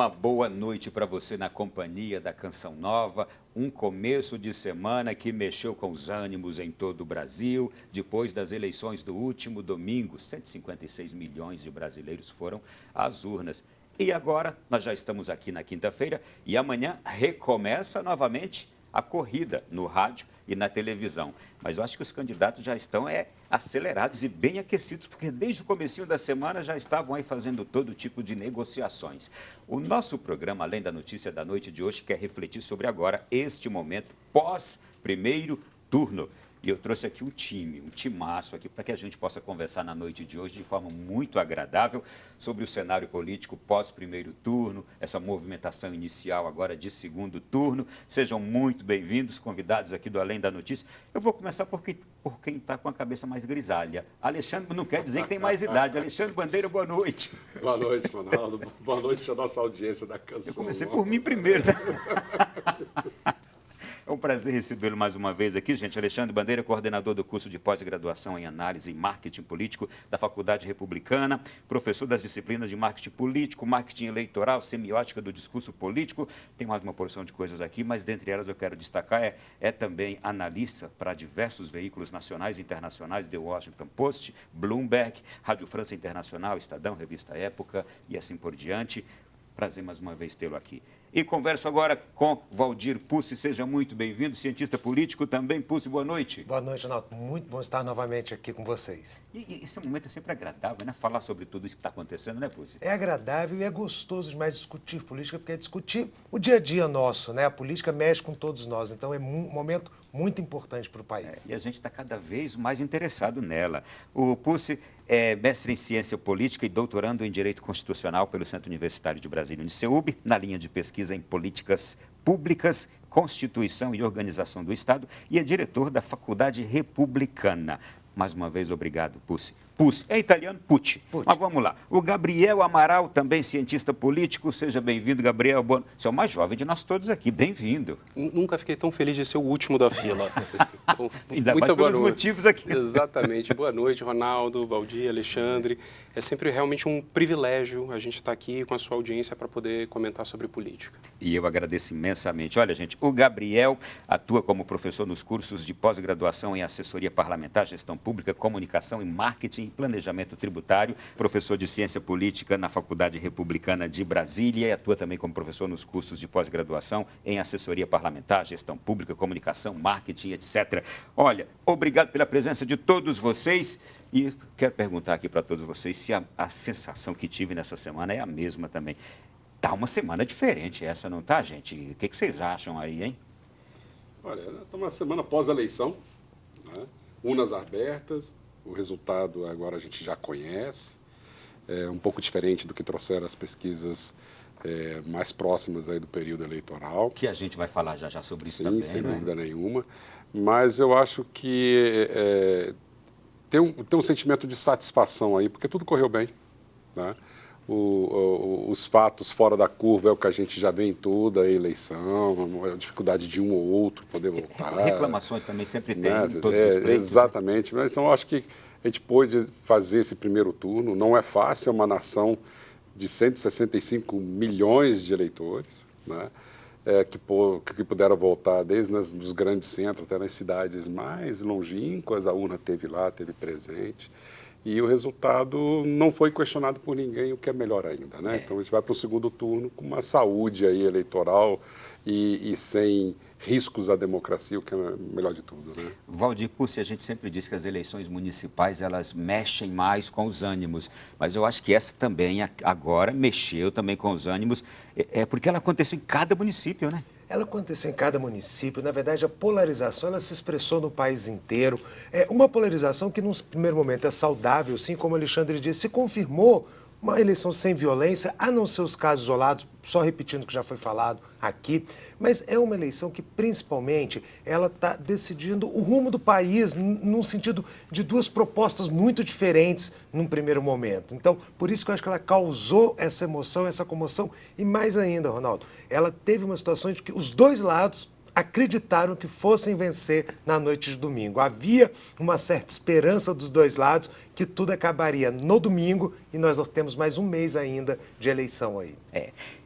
Uma boa noite para você na companhia da Canção Nova. Um começo de semana que mexeu com os ânimos em todo o Brasil. Depois das eleições do último domingo, 156 milhões de brasileiros foram às urnas. E agora nós já estamos aqui na quinta-feira e amanhã recomeça novamente a corrida no rádio e na televisão. Mas eu acho que os candidatos já estão acelerados e bem aquecidos, porque desde o comecinho da semana já estavam aí fazendo todo tipo de negociações. O nosso programa, além da notícia da noite de hoje, quer refletir sobre agora este momento pós-primeiro turno. E eu trouxe aqui um timaço aqui, para que a gente possa conversar na noite de hoje de forma muito agradável sobre o cenário político pós-primeiro turno, essa movimentação inicial agora de segundo turno. Sejam muito bem-vindos, convidados aqui do Além da Notícia. Eu vou começar por quem está com a cabeça mais grisalha. Alexandre não quer dizer que tem mais idade. Alexandre Bandeira, boa noite. Boa noite, Ronaldo. Boa noite à nossa audiência da Canção. Eu comecei por mim primeiro. É um prazer recebê-lo mais uma vez aqui, gente. Alexandre Bandeira, coordenador do curso de pós-graduação em Análise e Marketing Político da Faculdade Republicana, professor das disciplinas de Marketing Político, Marketing Eleitoral, Semiótica do Discurso Político. Tem mais uma porção de coisas aqui, mas dentre elas eu quero destacar, é também analista para diversos veículos nacionais e internacionais, The Washington Post, Bloomberg, Rádio França Internacional, Estadão, Revista Época e assim por diante. Prazer mais uma vez tê-lo aqui. E converso agora com Valdir Pussi. Seja muito bem-vindo, cientista político também. Pussi, boa noite. Boa noite, Ronaldo. Muito bom estar novamente aqui com vocês. E esse momento é sempre agradável, né? Falar sobre tudo isso que está acontecendo, né, Pussi? É agradável e é gostoso demais discutir política, porque é discutir o dia a dia nosso, né? A política mexe com todos nós, então é um momento muito importante para o país. E a gente está cada vez mais interessado nela. O Pussi é mestre em Ciência Política e doutorando em Direito Constitucional pelo Centro Universitário de Brasília, UniCeub, na linha de pesquisa em Políticas Públicas, Constituição e Organização do Estado, e é diretor da Faculdade Republicana. Mais uma vez, obrigado, Pussi. Pussi, é italiano, Pucci. Mas vamos lá. O Gabriel Amaral, também cientista político. Seja bem-vindo, Gabriel. Você é o mais jovem de nós todos aqui. Bem-vindo. Nunca fiquei tão feliz de ser o último da fila. Então, ainda mais pelos motivos aqui. Exatamente. Boa noite, Ronaldo, Valdir, Alexandre. É sempre realmente um privilégio a gente estar aqui com a sua audiência para poder comentar sobre política. E eu agradeço imensamente. Olha, gente, o Gabriel atua como professor nos cursos de pós-graduação em Assessoria Parlamentar, Gestão Pública, Comunicação e Marketing, Planejamento Tributário, professor de Ciência Política na Faculdade Republicana de Brasília e atua também como professor nos cursos de pós-graduação em Assessoria Parlamentar, Gestão Pública, Comunicação, Marketing, etc. Olha, obrigado pela presença de todos vocês e quero perguntar aqui para todos vocês se a sensação que tive nessa semana é a mesma também. Tá uma semana diferente essa, não tá, gente? O que vocês acham aí, hein? Olha, está uma semana pós-eleição, né? Urnas abertas, o resultado agora a gente já conhece, é um pouco diferente do que trouxeram as pesquisas mais próximas aí do período eleitoral. Que a gente vai falar já sobre isso. Sim, também, sem dúvida nenhuma, mas eu acho que tem um sentimento de satisfação aí, porque tudo correu bem, né? Os fatos fora da curva é o que a gente já vê em toda a eleição, a dificuldade de um ou outro poder voltar. Reclamações também sempre tem, né? em todos os pleitos. Exatamente, mas então eu acho que a gente pôde fazer esse primeiro turno, não é fácil, é uma nação de 165 milhões de eleitores, né? Que puderam voltar desde os grandes centros até nas cidades mais longínquas, a urna esteve lá, esteve presente. E o resultado não foi questionado por ninguém, o que é melhor ainda, né? Então a gente vai para o segundo turno com uma saúde aí eleitoral e sem riscos à democracia, o que é melhor de tudo, né? Valdir Pussi, a gente sempre diz que as eleições municipais, elas mexem mais com os ânimos, mas eu acho que essa também agora mexeu também com os ânimos, porque ela aconteceu em cada município, né? Ela aconteceu em cada município. Na verdade, a polarização ela se expressou no país inteiro. É uma polarização que, num primeiro momento, é saudável, sim, como o Alexandre disse, se confirmou uma eleição sem violência, a não ser os casos isolados, só repetindo o que já foi falado aqui, mas é uma eleição que, principalmente, ela está decidindo o rumo do país num sentido de duas propostas muito diferentes num primeiro momento. Então, por isso que eu acho que ela causou essa emoção, essa comoção, e mais ainda, Ronaldo, ela teve uma situação de que os dois lados acreditaram que fossem vencer na noite de domingo. Havia uma certa esperança dos dois lados que tudo acabaria no domingo e nós temos mais um mês ainda de eleição aí.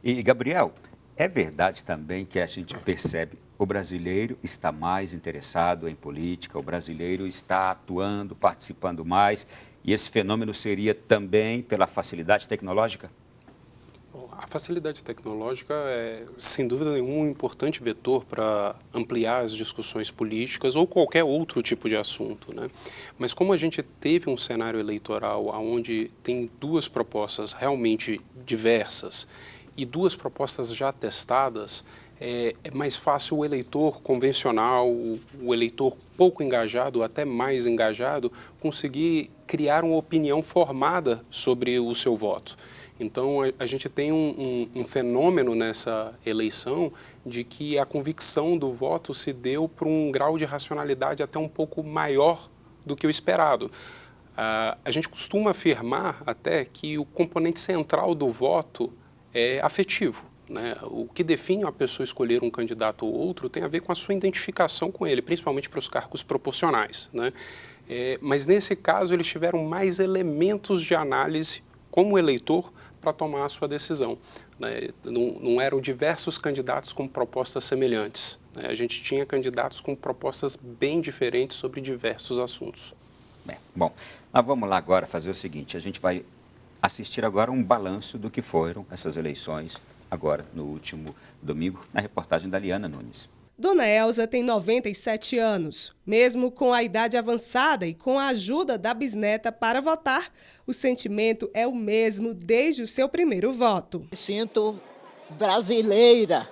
E, Gabriel, é verdade também que a gente percebe o brasileiro está mais interessado em política, o brasileiro está atuando, participando mais, e esse fenômeno seria também pela facilidade tecnológica? A facilidade tecnológica é, sem dúvida nenhuma, um importante vetor para ampliar as discussões políticas ou qualquer outro tipo de assunto, né? Mas como a gente teve um cenário eleitoral onde tem duas propostas realmente diversas e duas propostas já testadas, é mais fácil o eleitor convencional, o eleitor pouco engajado, até mais engajado, conseguir criar uma opinião formada sobre o seu voto. Então, a gente tem um fenômeno nessa eleição de que a convicção do voto se deu por um grau de racionalidade até um pouco maior do que o esperado. A gente costuma afirmar até que o componente central do voto é afetivo, né? O que define uma pessoa escolher um candidato ou outro tem a ver com a sua identificação com ele, principalmente para os cargos proporcionais, né? Mas nesse caso eles tiveram mais elementos de análise como eleitor para tomar a sua decisão, né? Não eram diversos candidatos com propostas semelhantes, né? A gente tinha candidatos com propostas bem diferentes sobre diversos assuntos. Bom, nós vamos lá agora fazer o seguinte, a gente vai assistir agora um balanço do que foram essas eleições agora no último domingo, na reportagem da Liana Nunes. Dona Elza tem 97 anos. Mesmo com a idade avançada e com a ajuda da bisneta para votar, o sentimento é o mesmo desde o seu primeiro voto. Me sinto brasileira,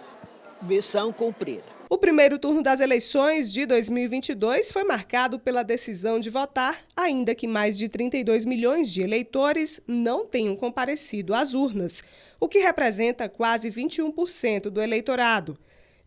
missão cumprida. O primeiro turno das eleições de 2022 foi marcado pela decisão de votar, ainda que mais de 32 milhões de eleitores não tenham comparecido às urnas, o que representa quase 21% do eleitorado.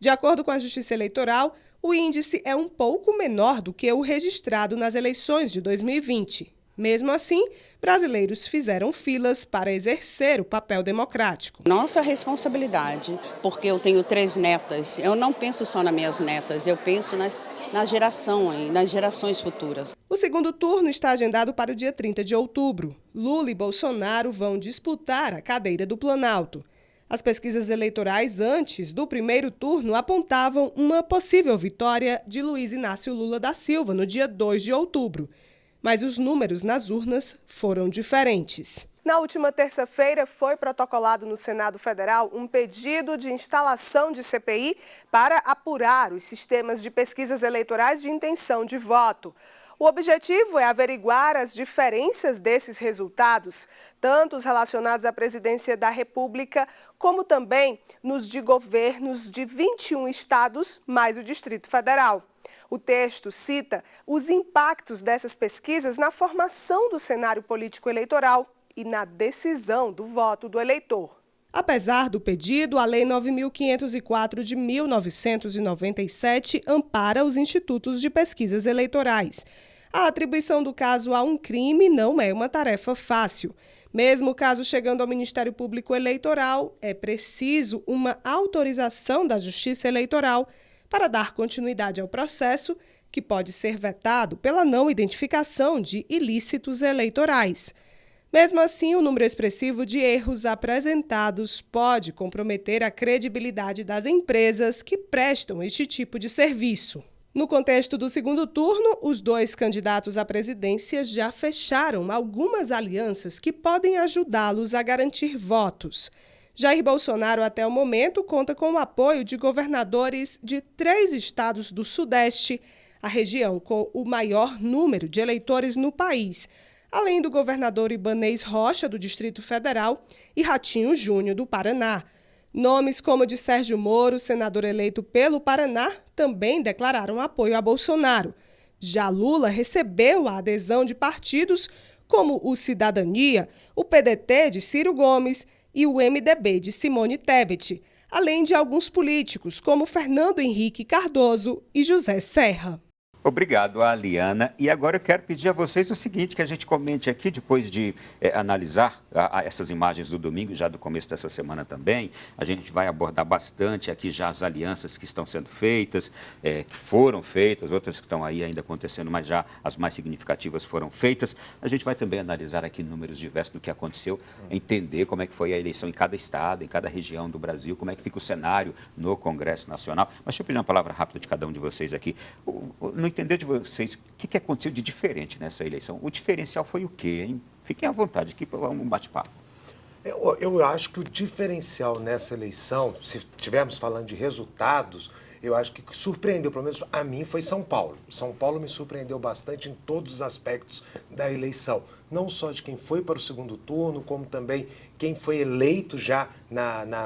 De acordo com a Justiça Eleitoral, o índice é um pouco menor do que o registrado nas eleições de 2020. Mesmo assim, brasileiros fizeram filas para exercer o papel democrático. Nossa responsabilidade, porque eu tenho 3 netas, eu não penso só nas minhas netas, eu penso nas gerações futuras. O segundo turno está agendado para o dia 30 de outubro. Lula e Bolsonaro vão disputar a cadeira do Planalto. As pesquisas eleitorais antes do primeiro turno apontavam uma possível vitória de Luiz Inácio Lula da Silva no dia 2 de outubro. Mas os números nas urnas foram diferentes. Na última terça-feira, foi protocolado no Senado Federal um pedido de instalação de CPI para apurar os sistemas de pesquisas eleitorais de intenção de voto. O objetivo é averiguar as diferenças desses resultados, tanto os relacionados à presidência da República, como também nos de governos de 21 estados, mais o Distrito Federal. O texto cita os impactos dessas pesquisas na formação do cenário político eleitoral e na decisão do voto do eleitor. Apesar do pedido, a Lei 9.504 de 1997 ampara os institutos de pesquisas eleitorais. A atribuição do caso a um crime não é uma tarefa fácil. Mesmo o caso chegando ao Ministério Público Eleitoral, é preciso uma autorização da Justiça Eleitoral para dar continuidade ao processo, que pode ser vetado pela não identificação de ilícitos eleitorais. Mesmo assim, o número expressivo de erros apresentados pode comprometer a credibilidade das empresas que prestam este tipo de serviço. No contexto do segundo turno, os 2 candidatos à presidência já fecharam algumas alianças que podem ajudá-los a garantir votos. Jair Bolsonaro, até o momento, conta com o apoio de governadores de 3 estados do Sudeste, a região com o maior número de eleitores no país, além do governador Ibanez Rocha, do Distrito Federal, e Ratinho Júnior, do Paraná. Nomes como o de Sérgio Moro, senador eleito pelo Paraná, também declararam apoio a Bolsonaro. Já Lula recebeu a adesão de partidos como o Cidadania, o PDT de Ciro Gomes e o MDB de Simone Tebet, além de alguns políticos como Fernando Henrique Cardoso e José Serra. Obrigado, Aliana. E agora eu quero pedir a vocês o seguinte, que a gente comente aqui, depois de analisar essas imagens do domingo, já do começo dessa semana também, a gente vai abordar bastante aqui já as alianças que estão sendo feitas, que foram feitas, outras que estão aí ainda acontecendo, mas já as mais significativas foram feitas. A gente vai também analisar aqui números diversos do que aconteceu, entender como é que foi a eleição em cada estado, em cada região do Brasil, como é que fica o cenário no Congresso Nacional. Mas deixa eu pedir uma palavra rápida de cada um de vocês aqui. No entender de vocês, o que aconteceu de diferente nessa eleição? O diferencial foi o quê, hein? Fiquem à vontade aqui para um bate-papo. Eu acho que o diferencial nessa eleição, se estivermos falando de resultados, eu acho que surpreendeu, pelo menos a mim, foi São Paulo. São Paulo me surpreendeu bastante em todos os aspectos da eleição. Não só de quem foi para o segundo turno, como também quem foi eleito já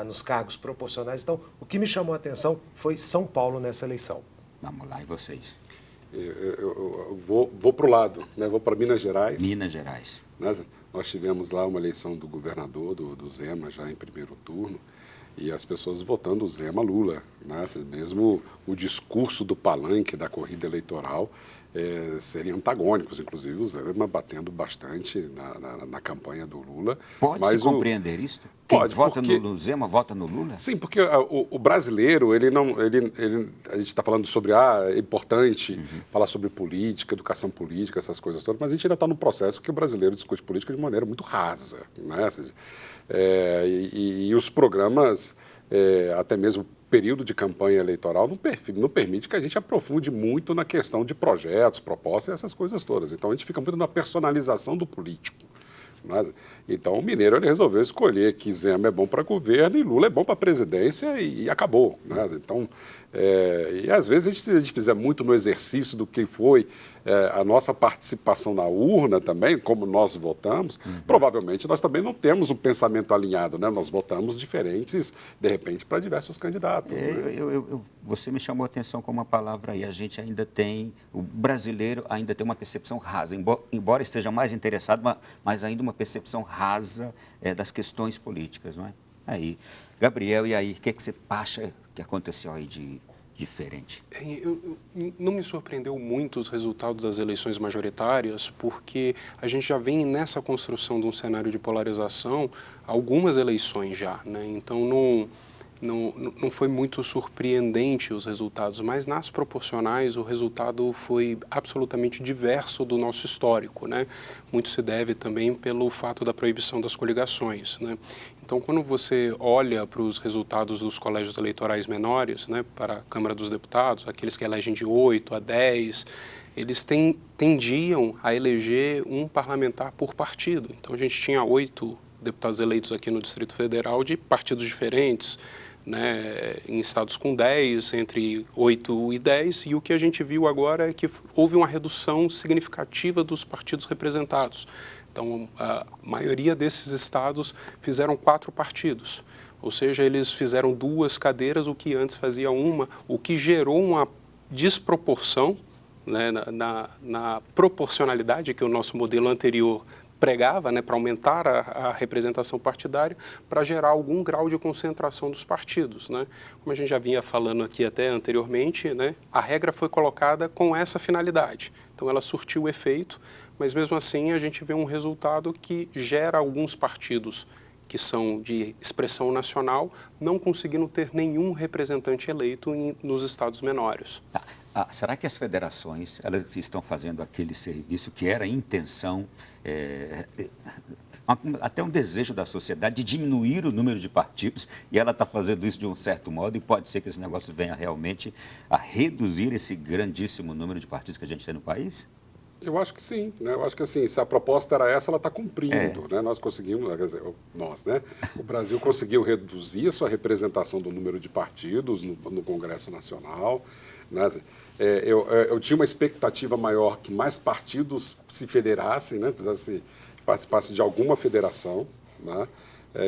nos cargos proporcionais. Então, o que me chamou a atenção foi São Paulo nessa eleição. Vamos lá, e vocês? Eu vou para o lado, né? Vou para Minas Gerais. Minas Gerais. Nós tivemos lá uma eleição do governador, do Zema, já em primeiro turno, e as pessoas votando o Zema Lula. Né? Mesmo o discurso do palanque da corrida eleitoral seriam antagônicos, inclusive o Zema batendo bastante na campanha do Lula. Pode-se compreender isso? Quem vota no Zema vota no Lula? Sim, porque o brasileiro, a gente está falando sobre, é importante falar sobre política, educação política, essas coisas todas, mas a gente ainda está num processo que o brasileiro discute política de maneira muito rasa. Né? E os programas, até mesmo período de campanha eleitoral, não permite que a gente aprofunde muito na questão de projetos, propostas e essas coisas todas. Então, a gente fica muito na personalização do político. Então, o mineiro ele resolveu escolher que Zema é bom para governo e Lula é bom para presidência e acabou. Né? Então, e às vezes, se a gente fizer muito no exercício do que foi a nossa participação na urna também, como nós votamos, provavelmente nós também não temos um pensamento alinhado, né? Nós votamos diferentes, de repente, para diversos candidatos. Né? Você me chamou a atenção com uma palavra aí, o brasileiro ainda tem uma percepção rasa, embora esteja mais interessado, mas ainda uma percepção rasa das questões políticas, não é? Aí, Gabriel, e aí, o que você acha que aconteceu aí de diferente? Não me surpreendeu muito os resultados das eleições majoritárias, porque a gente já vem nessa construção de um cenário de polarização algumas eleições já, né? Então não foi muito surpreendente os resultados, mas nas proporcionais o resultado foi absolutamente diverso do nosso histórico, né? Muito se deve também pelo fato da proibição das coligações, né? Então, quando você olha para os resultados dos colégios eleitorais menores, né, para a Câmara dos Deputados, aqueles que elegem de 8 a 10, eles tendiam a eleger um parlamentar por partido. Então, a gente tinha 8 deputados eleitos aqui no Distrito Federal de partidos diferentes, né, em estados com 10, entre 8 e 10, e o que a gente viu agora é que houve uma redução significativa dos partidos representados. Então, a maioria desses estados fizeram 4 partidos, ou seja, eles fizeram 2 cadeiras, o que antes fazia uma, o que gerou uma desproporção, né, na proporcionalidade que o nosso modelo anterior pregava, né, para aumentar a representação partidária, para gerar algum grau de concentração dos partidos. Né? Como a gente já vinha falando aqui até anteriormente, né, a regra foi colocada com essa finalidade. Então, ela surtiu o efeito, mas mesmo assim a gente vê um resultado que gera alguns partidos que são de expressão nacional não conseguindo ter nenhum representante eleito nos estados menores. Será que as federações elas estão fazendo aquele serviço que era a intenção, até um desejo da sociedade de diminuir o número de partidos, e ela está fazendo isso de um certo modo, e pode ser que esse negócio venha realmente a reduzir esse grandíssimo número de partidos que a gente tem no país? Eu acho que sim, né? Eu acho que assim, se a proposta era essa, ela está cumprindo, né? Nós conseguimos, quer dizer, né? O Brasil conseguiu reduzir a sua representação do número de partidos no Congresso Nacional, né? Eu tinha uma expectativa maior que mais partidos se federassem, né? Participassem de alguma federação, né?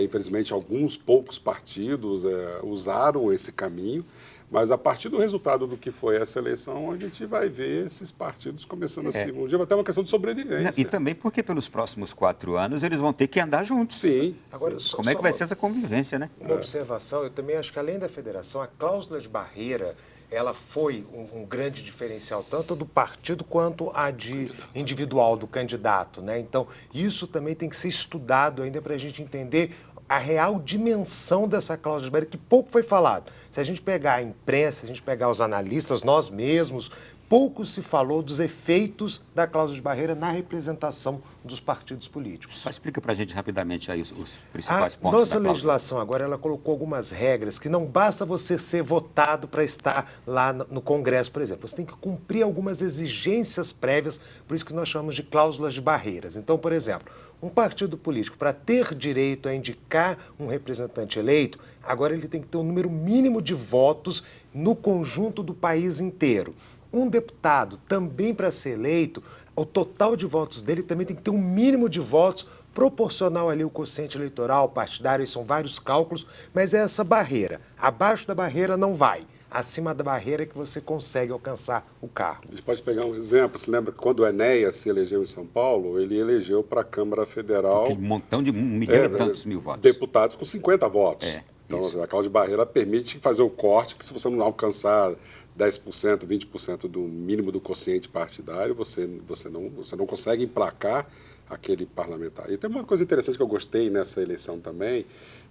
Infelizmente, alguns poucos partidos usaram esse caminho. Mas a partir do resultado do que foi essa eleição, a gente vai ver esses partidos começando a se... Um dia vai ter uma questão de sobrevivência. E também porque pelos próximos 4 anos eles vão ter que andar juntos. Sim. Agora, como é que vai ser essa convivência, né? Uma observação, eu também acho que além da federação, a cláusula de barreira ela foi um grande diferencial, tanto do partido quanto a de individual do candidato, né? Então, isso também tem que ser estudado ainda para a gente entender a real dimensão dessa cláusula de barreira, que pouco foi falado. Se a gente pegar a imprensa, se a gente pegar os analistas, nós mesmos, pouco se falou dos efeitos da cláusula de barreira na representação dos partidos políticos. Só explica para a gente rapidamente aí os principais pontos Nossa da cláusula. legislação agora, ela colocou algumas regras que não basta você ser votado para estar lá no Congresso, por exemplo. Você tem que cumprir algumas exigências prévias, por isso que nós chamamos de cláusulas de barreiras. Então, por exemplo, um partido político, para ter direito a indicar um representante eleito, agora ele tem que ter um número mínimo de votos no conjunto do país inteiro. Um deputado, também para ser eleito, o total de votos dele também tem que ter um mínimo de votos proporcional ali ao quociente eleitoral, partidário, são vários cálculos, mas é essa barreira. Abaixo da barreira não vai. Acima da barreira é que você consegue alcançar o cargo. A gente pode pegar um exemplo. Você lembra que quando o Enéas se elegeu em São Paulo, ele elegeu para a Câmara Federal... Aquele montão de 1 milhão e tantos mil votos. Deputados com 50 votos. Então, isso. a cláusula de barreira permite fazer o corte, que se você não alcançar 10%, 20% do mínimo do quociente partidário, você não consegue emplacar aquele parlamentar. E tem uma coisa interessante que eu gostei nessa eleição também,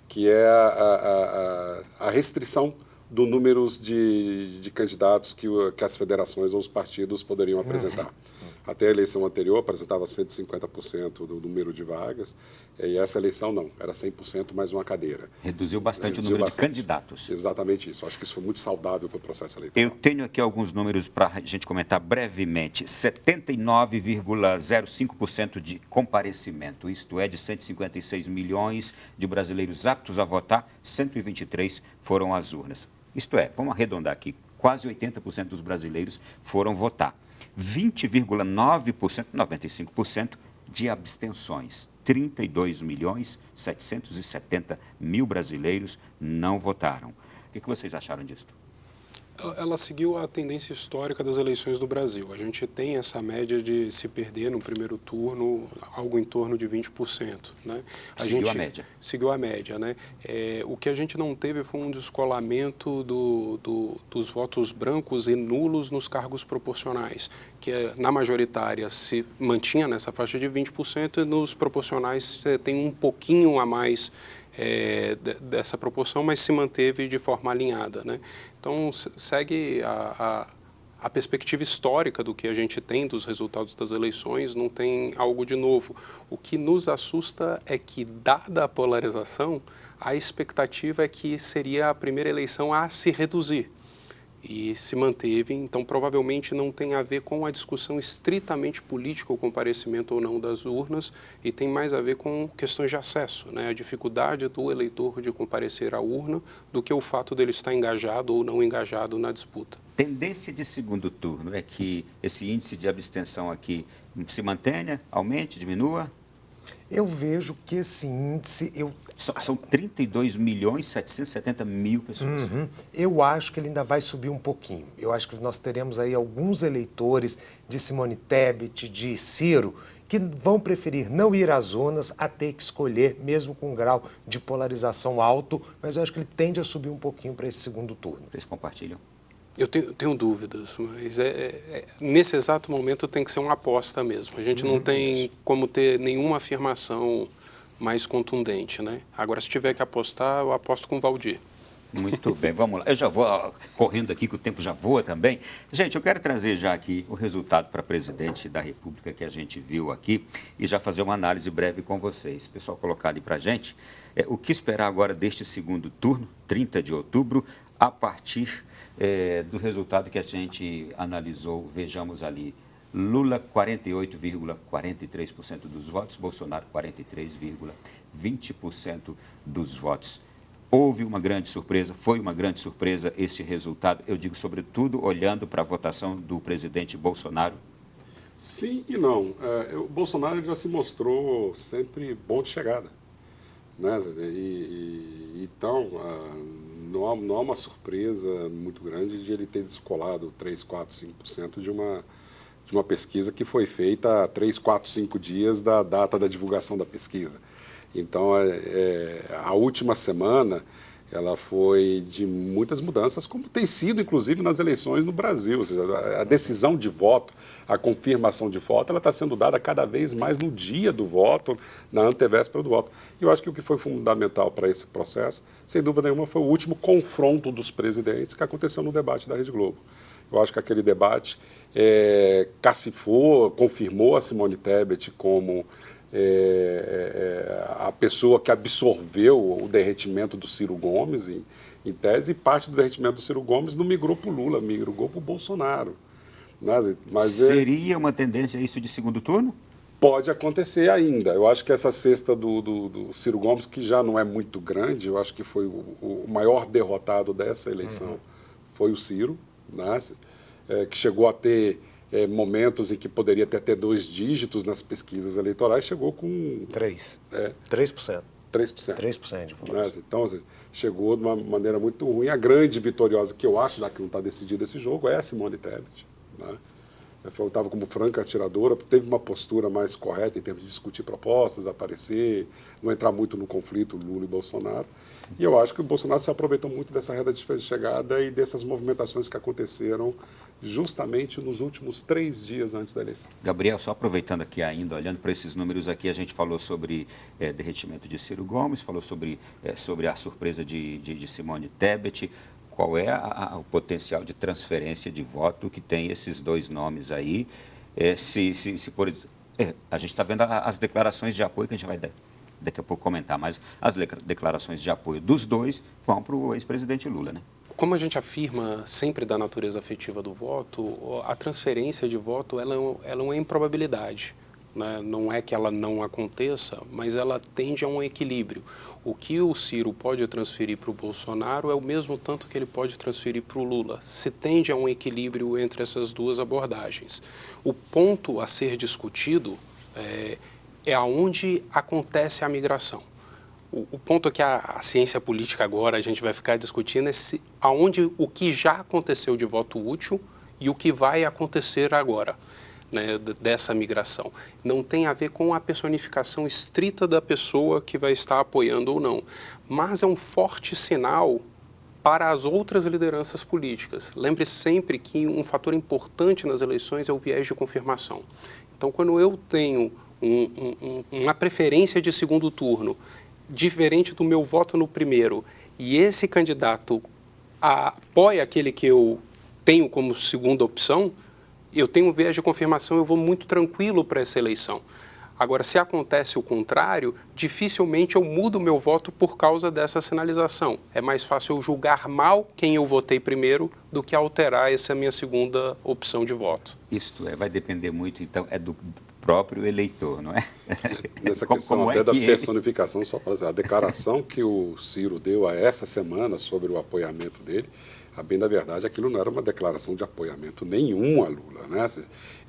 que é a restrição do número de candidatos que as federações ou os partidos poderiam apresentar. Até a eleição anterior apresentava 150% do número de vagas, e essa eleição não, era 100% mais uma cadeira. Reduziu bastante o número de candidatos. Exatamente isso. Acho que isso foi muito saudável para o processo eleitoral. Eu tenho aqui alguns números para a gente comentar brevemente. 79,05% de comparecimento, isto é, de 156 milhões de brasileiros aptos a votar, 123 foram às urnas. Isto é, vamos arredondar aqui, quase 80% dos brasileiros foram votar. 20,9%, 95% de abstenções. 32.770.000 brasileiros não votaram. O que vocês acharam disso? Ela seguiu a tendência histórica das eleições do Brasil. A gente tem essa média de se perder no primeiro turno algo em torno de 20%. Né? Seguiu a média. Seguiu a média. Né? O que a gente não teve foi um descolamento dos votos brancos e nulos nos cargos proporcionais, que na majoritária se mantinha nessa faixa de 20% e nos proporcionais tem um pouquinho a mais dessa proporção, mas se manteve de forma alinhada, né? Então, segue a perspectiva histórica do que a gente tem dos resultados das eleições, não tem algo de novo. O que nos assusta é que, dada a polarização, a expectativa é que seria a primeira eleição a se reduzir. E se manteve, então provavelmente não tem a ver com a discussão estritamente política, o comparecimento ou não das urnas, e tem mais a ver com questões de acesso, né? A dificuldade do eleitor de comparecer à urna do que o fato dele estar engajado ou não engajado na disputa. Tendência de segundo turno é que esse índice de abstenção aqui se mantenha, aumente, diminua? Eu vejo que esse índice... São 32.770.000 pessoas. Eu acho que ele ainda vai subir um pouquinho. Eu acho que nós teremos aí alguns eleitores de Simone Tebet, de Ciro, que vão preferir não ir às urnas a ter que escolher, mesmo com um grau de polarização alto, mas eu acho que ele tende a subir um pouquinho para esse segundo turno. Vocês compartilham? Eu tenho dúvidas, mas nesse exato momento tem que ser uma aposta mesmo. A gente não tem como ter nenhuma afirmação mais contundente, né? Agora, se tiver que apostar, eu aposto com o Valdir. Muito bem, vamos lá. Eu já vou correndo aqui, que o tempo já voa também. Gente, eu quero trazer já aqui o resultado para presidente da República que a gente viu aqui e já fazer uma análise breve com vocês. Pessoal, colocar ali para a gente o que esperar agora deste segundo turno, 30 de outubro, a partir do resultado que a gente analisou. Vejamos ali. Lula, 48,43% dos votos, Bolsonaro, 43,20% dos votos. Houve uma grande surpresa, foi uma grande surpresa esse resultado, eu digo sobretudo olhando para a votação do presidente Bolsonaro. Sim e não. O Bolsonaro já se mostrou sempre bom de chegada, né? Então, não há uma surpresa muito grande de ele ter descolado 3, 4, 5% de uma pesquisa que foi feita há 3, 4, 5 dias da data da divulgação da pesquisa. Então, a última semana, ela foi de muitas mudanças, como tem sido, inclusive, nas eleições no Brasil. Ou seja, a decisão de voto, a confirmação de voto, ela está sendo dada cada vez mais no dia do voto, na antevéspera do voto. E eu acho que o que foi fundamental para esse processo, sem dúvida nenhuma, foi o último confronto dos presidentes que aconteceu no debate da Rede Globo. Eu acho que aquele debate cacifou, confirmou a Simone Tebet como a pessoa que absorveu o derretimento do Ciro Gomes, em tese, e parte do derretimento do Ciro Gomes não migrou para o Lula, migrou para o Bolsonaro. Mas seria uma tendência isso de segundo turno? Pode acontecer ainda. Eu acho que essa cesta do Ciro Gomes, que já não é muito grande, eu acho que foi o maior derrotado dessa eleição, foi o Ciro, né? Que chegou a ter momentos em que poderia ter 2 dígitos nas pesquisas eleitorais, chegou com... 3%. 3%. 3% de votos. Então, chegou de uma maneira muito ruim. A grande vitoriosa, que eu acho, já que não está decidido esse jogo, é a Simone Tebet. Né? Eu estava como franca atiradora, teve uma postura mais correta em termos de discutir propostas, aparecer, não entrar muito no conflito Lula e Bolsonaro. E eu acho que o Bolsonaro se aproveitou muito dessa reta de chegada e dessas movimentações que aconteceram justamente nos últimos 3 dias antes da eleição. Gabriel, só aproveitando aqui ainda, olhando para esses números aqui, a gente falou sobre derretimento de Ciro Gomes, falou sobre a surpresa de Simone Tebet. Qual é o potencial de transferência de voto que tem esses 2 nomes aí? A gente está vendo as declarações de apoio, que a gente vai daqui a pouco comentar, mas as declarações de apoio dos 2 vão para o ex-presidente Lula, né? Como a gente afirma sempre da natureza afetiva do voto, a transferência de voto ela é uma improbabilidade. Né? Não é que ela não aconteça, mas ela tende a um equilíbrio. O que o Ciro pode transferir para o Bolsonaro é o mesmo tanto que ele pode transferir para o Lula. Se tende a um equilíbrio entre essas 2 abordagens. O ponto a ser discutido é aonde acontece a migração. O ponto é que a ciência política agora a gente vai ficar discutindo é aonde o que já aconteceu de voto útil e o que vai acontecer agora, né, dessa migração. Não tem a ver com a personificação estrita da pessoa que vai estar apoiando ou não, mas é um forte sinal para as outras lideranças políticas. Lembre sempre que um fator importante nas eleições é o viés de confirmação. Então, quando eu tenho uma preferência de segundo turno diferente do meu voto no primeiro, e esse candidato apoia aquele que eu tenho como segunda opção, eu tenho um viés de confirmação, eu vou muito tranquilo para essa eleição. Agora, se acontece o contrário, dificilmente eu mudo o meu voto por causa dessa sinalização. É mais fácil eu julgar mal quem eu votei primeiro do que alterar essa minha segunda opção de voto. Isto vai depender muito, então, do próprio eleitor, não é? Nessa questão até da personificação, só para dizer, a declaração que o Ciro deu a essa semana sobre o apoiamento dele, a bem da verdade, aquilo não era uma declaração de apoiamento nenhum a Lula, né?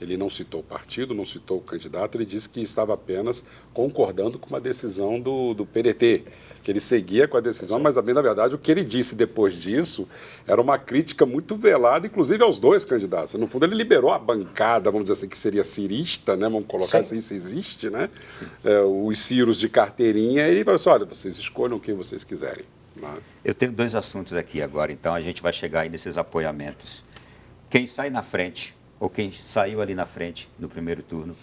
Ele não citou o partido, não citou o candidato, ele disse que estava apenas concordando com uma decisão do PDT, que ele seguia com a decisão, mas a bem da verdade, o que ele disse depois disso era uma crítica muito velada, inclusive aos 2 candidatos. No fundo, ele liberou a bancada, vamos dizer assim, que seria cirista, né? Vamos colocar assim, isso existe, né? Os Ciros de carteirinha, e ele falou assim, olha, vocês escolham quem vocês quiserem. Eu tenho 2 assuntos aqui agora, então a gente vai chegar aí nesses apoiamentos. Quem sai na frente, ou quem saiu ali na frente no primeiro turno,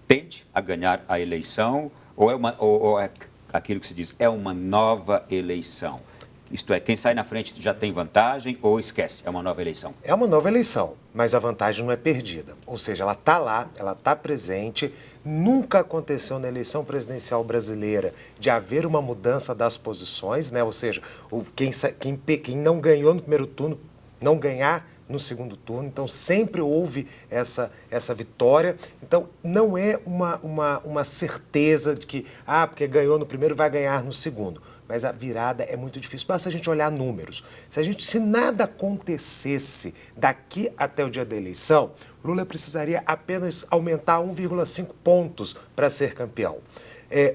tende a ganhar a eleição, ou é aquilo que se diz, é uma nova eleição? Isto é, quem sai na frente já tem vantagem ou esquece, é uma nova eleição? É uma nova eleição, mas a vantagem não é perdida. Ou seja, ela está lá, ela está presente. Nunca aconteceu na eleição presidencial brasileira de haver uma mudança das posições, né? Ou seja, quem não ganhou no primeiro turno, não ganhar no segundo turno. Então, sempre houve essa vitória. Então, não é uma certeza de que, porque ganhou no primeiro, vai ganhar no segundo. Mas a virada é muito difícil. Basta a gente olhar números. Se nada acontecesse daqui até o dia da eleição, Lula precisaria apenas aumentar 1,5 pontos para ser campeão.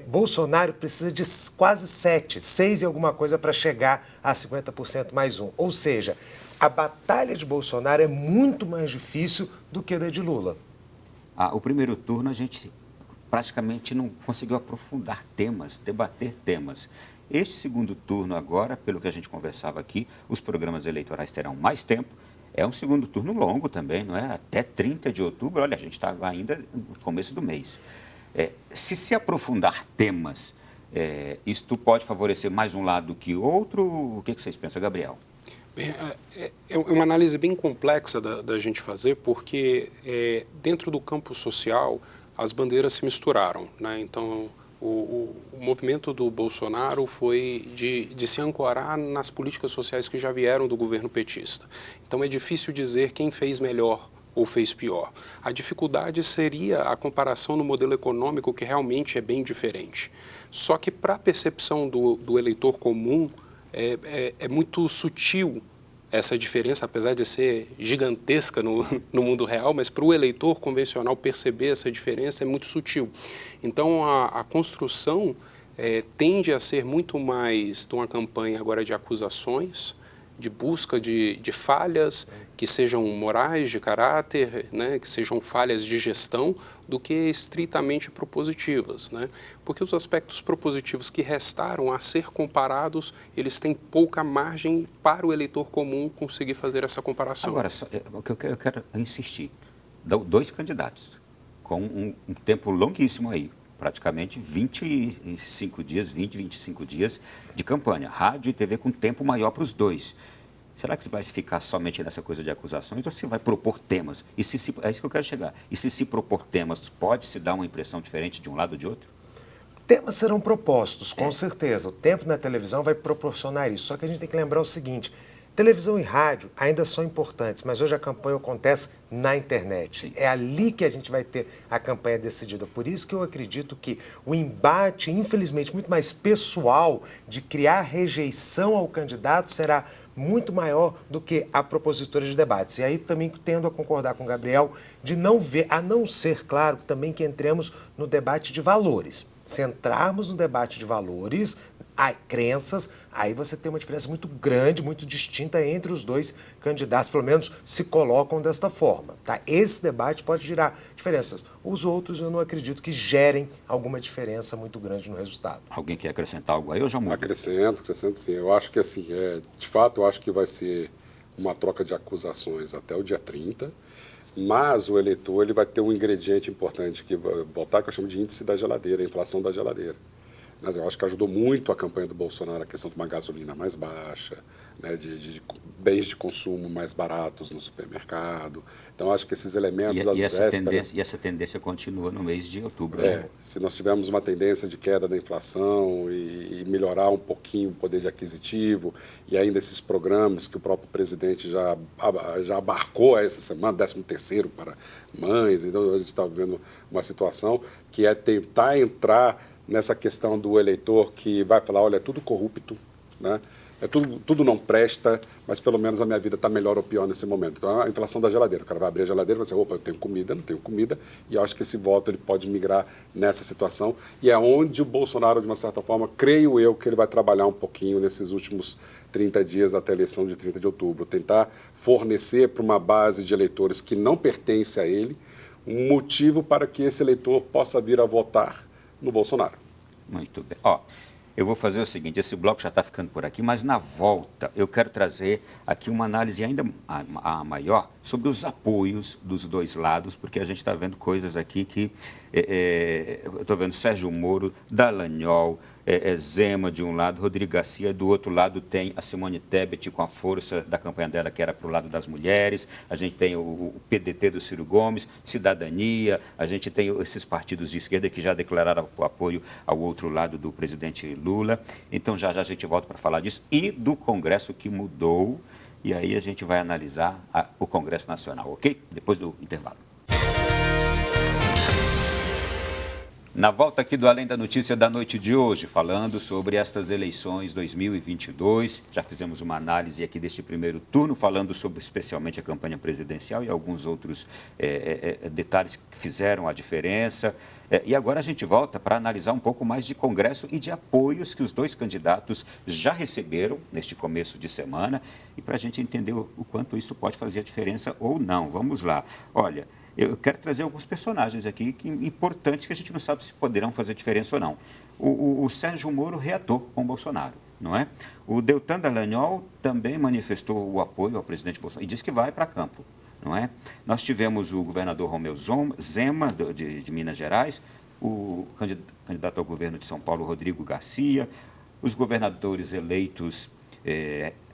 Bolsonaro precisa de quase 6 e alguma coisa para chegar a 50% mais 1. Ou seja, a batalha de Bolsonaro é muito mais difícil do que a da de Lula. O primeiro turno a gente praticamente não conseguiu aprofundar temas, debater temas. Este segundo turno agora, pelo que a gente conversava aqui, os programas eleitorais terão mais tempo. É um segundo turno longo também, não é? Até 30 de outubro, olha, a gente está ainda no começo do mês. Se aprofundar temas, isto pode favorecer mais um lado do que outro? O que vocês pensam, Gabriel? É uma análise bem complexa da gente fazer, porque dentro do campo social as bandeiras se misturaram, né? Então, o movimento do Bolsonaro foi de se ancorar nas políticas sociais que já vieram do governo petista. Então, é difícil dizer quem fez melhor ou fez pior. A dificuldade seria a comparação no modelo econômico, que realmente é bem diferente. Só que, para a percepção do eleitor comum, é muito sutil essa diferença, apesar de ser gigantesca no mundo real, mas para o eleitor convencional perceber essa diferença é muito sutil. Então, a construção tende a ser muito mais de uma campanha agora de acusações, de busca de falhas que sejam morais, de caráter, né, que sejam falhas de gestão, do que estritamente propositivas, né? Porque os aspectos propositivos que restaram a ser comparados, eles têm pouca margem para o eleitor comum conseguir fazer essa comparação. Agora, o que eu quero insistir, 2 candidatos, com um tempo longuíssimo aí, praticamente 25 dias de campanha. Rádio e TV com tempo maior para os dois. Será que você vai ficar somente nessa coisa de acusações ou você vai propor temas? É isso que eu quero chegar. E se propor temas, pode-se dar uma impressão diferente de um lado ou de outro? Temas serão propostos, com certeza. O tempo na televisão vai proporcionar isso. Só que a gente tem que lembrar o seguinte: televisão e rádio ainda são importantes, mas hoje a campanha acontece na internet. Sim. É ali que a gente vai ter a campanha decidida. Por isso que eu acredito que o embate, infelizmente, muito mais pessoal de criar rejeição ao candidato será muito maior do que a propositura de debates. E aí também tendo a concordar com o Gabriel de não ver, a não ser, claro, também que entremos no debate de valores. Se entrarmos no debate de valores, crenças, aí você tem uma diferença muito grande, muito distinta entre os dois candidatos, pelo menos se colocam desta forma. Tá? Esse debate pode gerar diferenças. Os outros eu não acredito que gerem alguma diferença muito grande no resultado. Alguém quer acrescentar algo aí ou já muda? Acrescento sim. Eu acho que assim, de fato, eu acho que vai ser uma troca de acusações até o dia 30, mas o eleitor ele vai ter um ingrediente importante que vai botar, que eu chamo de índice da geladeira, a inflação da geladeira. Mas eu acho que ajudou muito a campanha do Bolsonaro a questão de uma gasolina mais baixa, né, de bens de consumo mais baratos no supermercado. Então, acho que esses elementos... E essa tendência continua no mês de outubro. Né? Se nós tivermos uma tendência de queda da inflação e melhorar um pouquinho o poder de aquisitivo, e ainda esses programas que o próprio presidente já abarcou essa semana, 13º para mães, então a gente está vendo uma situação que é tentar entrar nessa questão do eleitor que vai falar, olha, é tudo corrupto, né? Tudo não presta, mas pelo menos a minha vida está melhor ou pior nesse momento. Então, a inflação da geladeira. O cara vai abrir a geladeira e vai dizer, opa, eu tenho comida, não tenho comida, e eu acho que esse voto ele pode migrar nessa situação, e é onde o Bolsonaro, de uma certa forma, creio eu que ele vai trabalhar um pouquinho nesses últimos 30 dias até a eleição de 30 de outubro, tentar fornecer para uma base de eleitores que não pertence a ele um motivo para que esse eleitor possa vir a votar no Bolsonaro. Muito bem. Eu vou fazer o seguinte, esse bloco já está ficando por aqui, mas na volta eu quero trazer aqui uma análise ainda maior sobre os apoios dos dois lados, porque a gente está vendo coisas aqui que... eu estou vendo Sérgio Moro, Dallagnol, Zema de um lado, Rodrigo Garcia, do outro lado tem a Simone Tebet com a força da campanha dela, que era para o lado das mulheres, a gente tem o PDT do Ciro Gomes, Cidadania, a gente tem esses partidos de esquerda que já declararam o apoio ao outro lado do presidente Lula. Então, já a gente volta para falar disso e do Congresso que mudou, e aí a gente vai analisar o Congresso Nacional, ok? Depois do intervalo. Na volta aqui do Além da Notícia da noite de hoje, falando sobre estas eleições 2022, já fizemos uma análise aqui deste primeiro turno, falando sobre especialmente a campanha presidencial e alguns outros detalhes que fizeram a diferença. E agora a gente volta para analisar um pouco mais de Congresso e de apoios que os dois candidatos já receberam neste começo de semana e para a gente entender o quanto isso pode fazer a diferença ou não. Vamos lá. Olha, Eu quero trazer alguns personagens aqui importantes que a gente não sabe se poderão fazer diferença ou não. O Sérgio Moro reatou com o Bolsonaro, não é? O Deltan Dallagnol também manifestou o apoio ao presidente Bolsonaro e disse que vai para campo, não é? Nós tivemos o governador Romeu Zema, de Minas Gerais, o candidato ao governo de São Paulo, Rodrigo Garcia, os governadores eleitos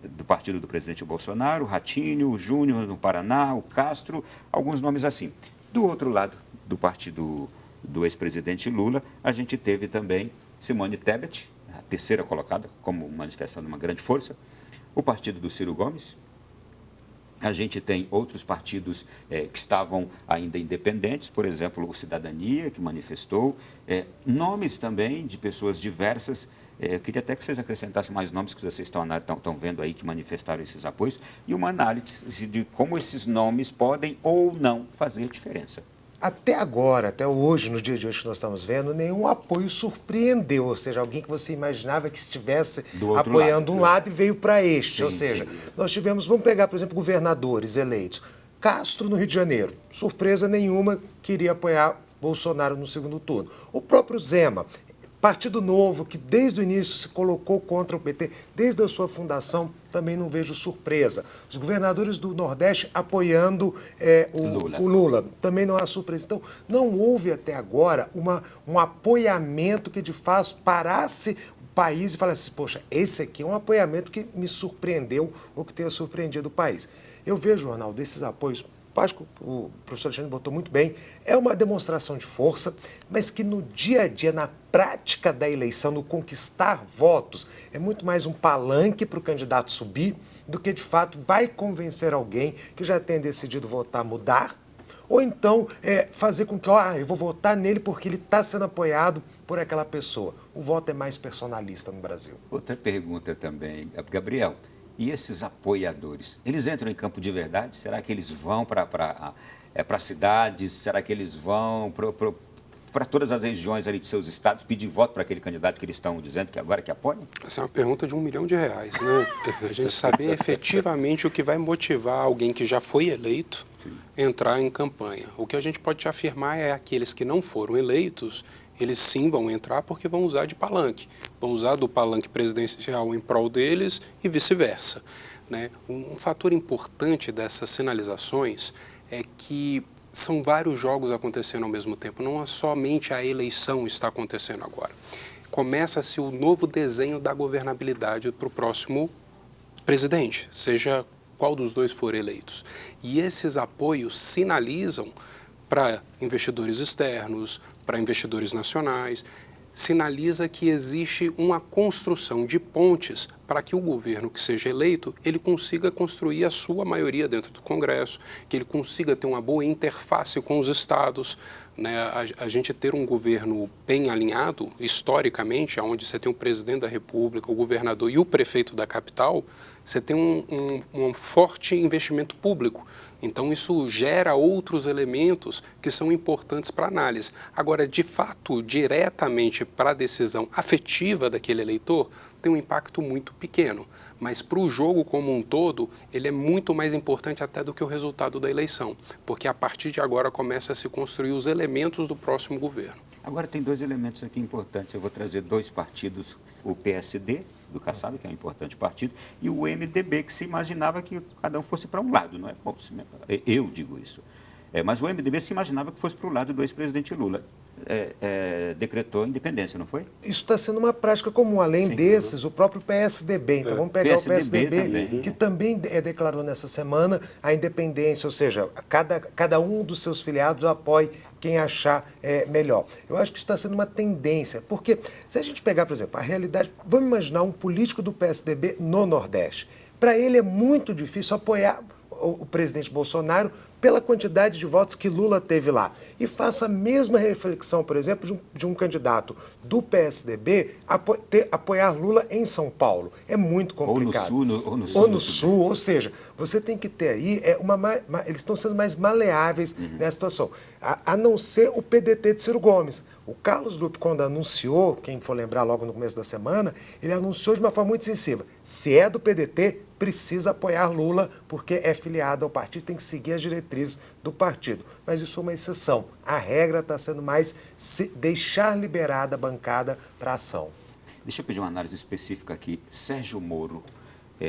do partido do presidente Bolsonaro, o Ratinho, o Júnior no Paraná, o Castro, alguns nomes assim. Do outro lado do partido do ex-presidente Lula, a gente teve também Simone Tebet, a terceira colocada, como manifestando uma grande força, o partido do Ciro Gomes. A gente tem outros partidos que estavam ainda independentes, por exemplo, o Cidadania, que manifestou, nomes também de pessoas diversas. Eu queria até que vocês acrescentassem mais nomes que vocês estão vendo aí que manifestaram esses apoios e uma análise de como esses nomes podem ou não fazer diferença. Até agora, até hoje, no dia de hoje que nós estamos vendo, nenhum apoio surpreendeu, ou seja, alguém que você imaginava que estivesse apoiando um lado e veio para este. Sim, ou seja, nós tivemos, vamos pegar, por exemplo, governadores eleitos. Castro, no Rio de Janeiro, surpresa nenhuma, queria apoiar Bolsonaro no segundo turno. O próprio Zema, Partido Novo, que desde o início se colocou contra o PT, desde a sua fundação, também não vejo surpresa. Os governadores do Nordeste apoiando o Lula, também não há surpresa. Então, não houve até agora um apoiamento que de fato parasse o país e falasse, poxa, esse aqui é um apoiamento que me surpreendeu ou que tenha surpreendido o país. Eu vejo, Ronaldo, esses apoios, acho que o professor Alexandre botou muito bem, é uma demonstração de força, mas que no dia a dia, na prática da eleição, no conquistar votos, é muito mais um palanque para o candidato subir do que, de fato, vai convencer alguém que já tem decidido votar mudar, ou então fazer com que, eu vou votar nele porque ele está sendo apoiado por aquela pessoa. O voto é mais personalista no Brasil. Outra pergunta também, Gabriel. E esses apoiadores, eles entram em campo de verdade? Será que eles vão para cidades? Será que eles vão para todas as regiões ali de seus estados pedir voto para aquele candidato que eles estão dizendo que agora que apoiam? Essa é uma pergunta de R$1 milhão, né? A gente saber efetivamente o que vai motivar alguém que já foi eleito entrar em campanha. O que a gente pode afirmar é aqueles que não foram eleitos, eles sim vão entrar porque vão usar de palanque. Vão usar do palanque presidencial em prol deles e vice-versa, né? Um fator importante dessas sinalizações é que são vários jogos acontecendo ao mesmo tempo. Não é somente a eleição está acontecendo agora. Começa-se o novo desenho da governabilidade para o próximo presidente, seja qual dos dois for eleitos. E esses apoios sinalizam para investidores externos, para investidores nacionais, sinaliza que existe uma construção de pontes para que o governo que seja eleito, ele consiga construir a sua maioria dentro do Congresso, que ele consiga ter uma boa interface com os estados, né? A gente ter um governo bem alinhado, historicamente, onde você tem o presidente da República, o governador e o prefeito da capital, você tem um forte investimento público. Então, isso gera outros elementos que são importantes para a análise. Agora, de fato, diretamente para a decisão afetiva daquele eleitor, tem um impacto muito pequeno. Mas para o jogo como um todo, ele é muito mais importante até do que o resultado da eleição, porque a partir de agora começa a se construir os elementos do próximo governo. Agora, tem dois elementos aqui importantes. Eu vou trazer dois partidos, o PSD, do Kassab, que é um importante partido, e o MDB, que se imaginava que cada um fosse para um lado, não é? Bom, eu digo isso. Mas o MDB se imaginava que fosse para o lado do ex-presidente Lula. Decretou independência, não foi? Isso está sendo uma prática comum. Além desses, o próprio PSDB. Então, vamos pegar o PSDB também. Que também declarou nessa semana a independência, ou seja, cada um dos seus filiados apoie quem achar melhor. Eu acho que isso está sendo uma tendência, porque se a gente pegar, por exemplo, a realidade, vamos imaginar um político do PSDB no Nordeste. Para ele é muito difícil apoiar o presidente Bolsonaro pela quantidade de votos que Lula teve lá. E faça a mesma reflexão, por exemplo, de um candidato do PSDB apoiar Lula em São Paulo. É muito complicado. Ou no Sul. Ou seja, você tem que ter aí, eles estão sendo mais maleáveis nessa situação. A não ser o PDT de Ciro Gomes. O Carlos Lupe, quando anunciou, quem for lembrar logo no começo da semana, ele anunciou de uma forma muito sensível. Se é do PDT, precisa apoiar Lula porque é filiado ao partido, tem que seguir as diretrizes do partido. Mas isso é uma exceção. A regra está sendo mais deixar liberada a bancada para ação. Deixa eu pedir uma análise específica aqui. Sérgio Moro,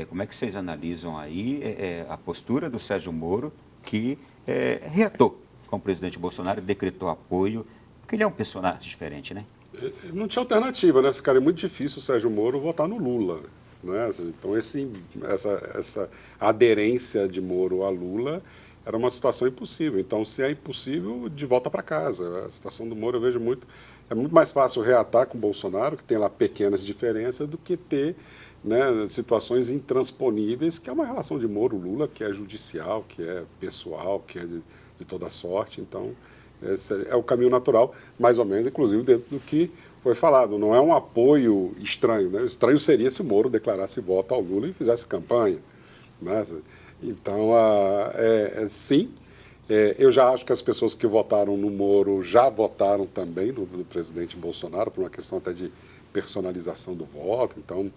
como é que vocês analisam aí a postura do Sérgio Moro, que reatou com o presidente Bolsonaro e decretou apoio, porque ele é um personagem diferente, né? Não tinha alternativa, né? Ficaria muito difícil o Sérgio Moro votar no Lula. Né? Então, essa aderência de Moro a Lula era uma situação impossível. Então, se é impossível, de volta para casa. A situação do Moro eu vejo muito... É muito mais fácil reatar com o Bolsonaro, que tem lá pequenas diferenças, do que ter, né, situações intransponíveis, que é uma relação de Moro-Lula, que é judicial, que é pessoal, que é de toda sorte. Então, esse é o caminho natural, mais ou menos, inclusive, dentro do que foi falado. Não é um apoio estranho. Né? O estranho seria se o Moro declarasse voto ao Lula e fizesse campanha. Né? Então, sim, eu já acho que as pessoas que votaram no Moro já votaram também no presidente Bolsonaro, por uma questão até de personalização do voto. Então,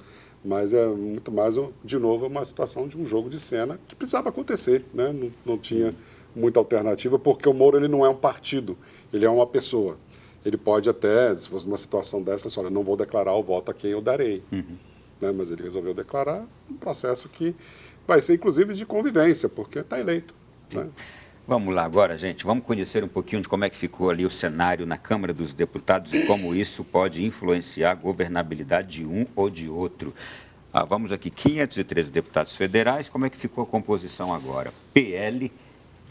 mas é muito mais, de novo, uma situação de um jogo de cena que precisava acontecer. Né? Não tinha muita alternativa, porque o Moro ele não é um partido, ele é uma pessoa. Ele pode até, se fosse uma situação dessa, falar assim, olha, não vou declarar o voto a quem eu darei. Né? Mas ele resolveu declarar um processo que vai ser, inclusive, de convivência, porque está eleito. Né? Vamos lá agora, gente, vamos conhecer um pouquinho de como é que ficou ali o cenário na Câmara dos Deputados e como isso pode influenciar a governabilidade de um ou de outro. Vamos aqui, 513 deputados federais, como é que ficou a composição agora? PL,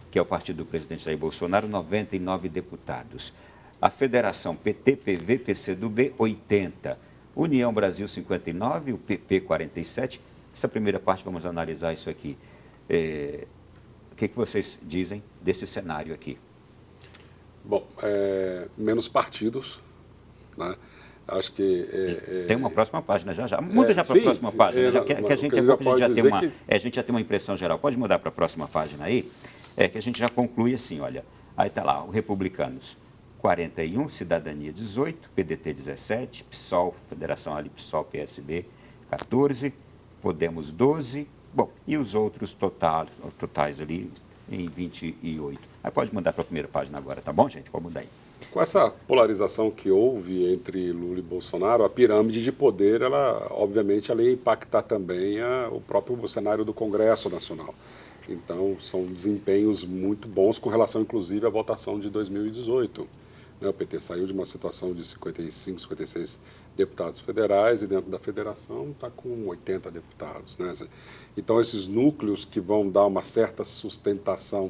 que é o partido do presidente Jair Bolsonaro, 99 deputados. A Federação PT, PV, PCdoB, 80. União Brasil, 59, o PP, 47. Essa primeira parte, vamos analisar isso aqui. O que vocês dizem desse cenário aqui? Bom, menos partidos, né? Acho que... Tem uma próxima página já. Muda já para a próxima página, que a gente já tem uma impressão geral. Pode mudar para a próxima página aí? Que a gente já conclui assim, olha. Aí está lá, o Republicanos, 41, Cidadania, 18, PDT, 17, PSOL, Federação ali, PSOL, PSB, 14, Podemos, 12... Bom, e os outros totais ali em 28. Aí pode mudar para a primeira página agora, tá bom, gente? Pode mudar aí. Com essa polarização que houve entre Lula e Bolsonaro, a pirâmide de poder, ela, obviamente, ela ia impactar também o próprio cenário do Congresso Nacional. Então, são desempenhos muito bons com relação, inclusive, à votação de 2018. O PT saiu de uma situação de 55, 56 deputados federais e dentro da federação está com 80 deputados. Né? Então, esses núcleos que vão dar uma certa sustentação,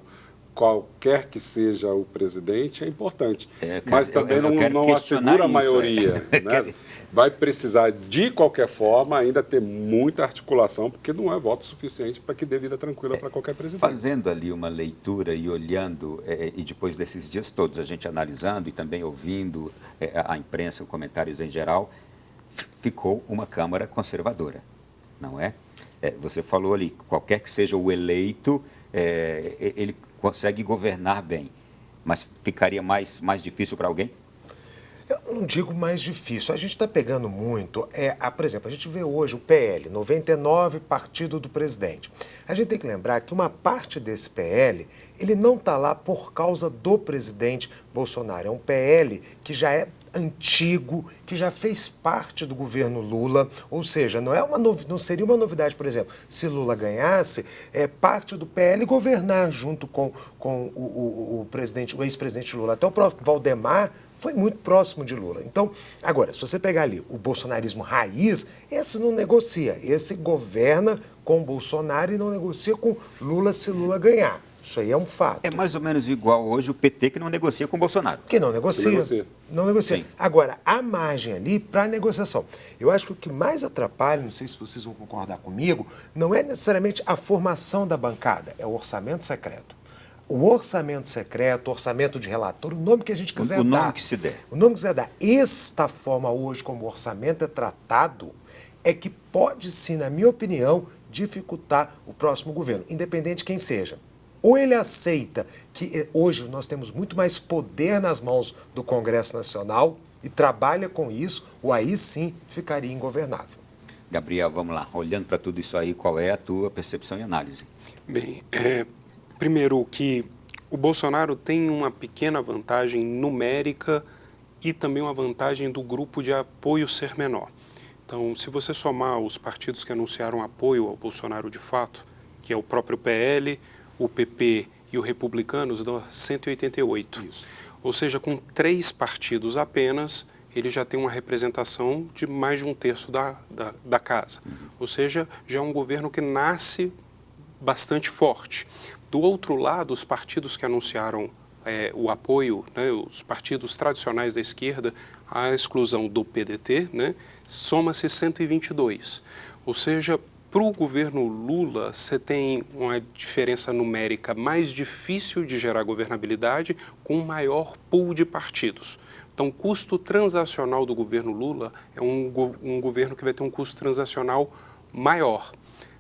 qualquer que seja o presidente, é importante. Mas também não assegura a maioria. Né? Vai precisar, de qualquer forma, ainda ter muita articulação, porque não é voto suficiente para que dê vida tranquila para qualquer presidente. Fazendo ali uma leitura e olhando, e depois desses dias todos, a gente analisando e também ouvindo a imprensa, os comentários em geral, ficou uma Câmara conservadora, não é? Você falou ali, qualquer que seja o eleito, ele consegue governar bem, mas ficaria mais difícil para alguém? Eu não digo mais difícil. A gente está pegando muito, por exemplo, a gente vê hoje o PL, 99, partido do presidente. A gente tem que lembrar que uma parte desse PL, ele não está lá por causa do presidente Bolsonaro. É um PL que já é antigo, que já fez parte do governo Lula, ou seja, não seria uma novidade, por exemplo, se Lula ganhasse, parte do PL governar junto com o ex-presidente Lula. Até o próprio Valdemar foi muito próximo de Lula. Então, agora, se você pegar ali o bolsonarismo raiz, esse não negocia, esse governa com Bolsonaro e não negocia com Lula se Lula ganhar. Isso aí é um fato. É mais ou menos igual hoje o PT que não negocia com o Bolsonaro. Que não negocia. Não negocia. Sim. Agora, há margem ali para negociação. Eu acho que o que mais atrapalha, não sei se vocês vão concordar comigo, não é necessariamente a formação da bancada, é o orçamento secreto. O orçamento secreto, orçamento de relator, o nome que a gente quiser dar. O nome que se der. O nome que quiser dar. Esta forma hoje, como o orçamento é tratado, é que pode sim, na minha opinião, dificultar o próximo governo, independente de quem seja. Ou ele aceita que hoje nós temos muito mais poder nas mãos do Congresso Nacional e trabalha com isso, ou aí sim ficaria ingovernável. Gabriel, vamos lá. Olhando para tudo isso aí, qual é a tua percepção e análise? Bem, primeiro que o Bolsonaro tem uma pequena vantagem numérica e também uma vantagem do grupo de apoio ser menor. Então, se você somar os partidos que anunciaram apoio ao Bolsonaro de fato, que é o próprio PL, o PP e o Republicanos, dá 188. Isso. Ou seja, com 3 partidos apenas, ele já tem uma representação de mais de 1/3 da casa. Ou seja, já é um governo que nasce bastante forte. Do outro lado, os partidos que anunciaram o apoio, né, os partidos tradicionais da esquerda, a exclusão do PDT, né, soma-se 122. Ou seja, para o governo Lula, você tem uma diferença numérica mais difícil de gerar governabilidade com um maior pool de partidos. Então, o custo transacional do governo Lula é um governo que vai ter um custo transacional maior.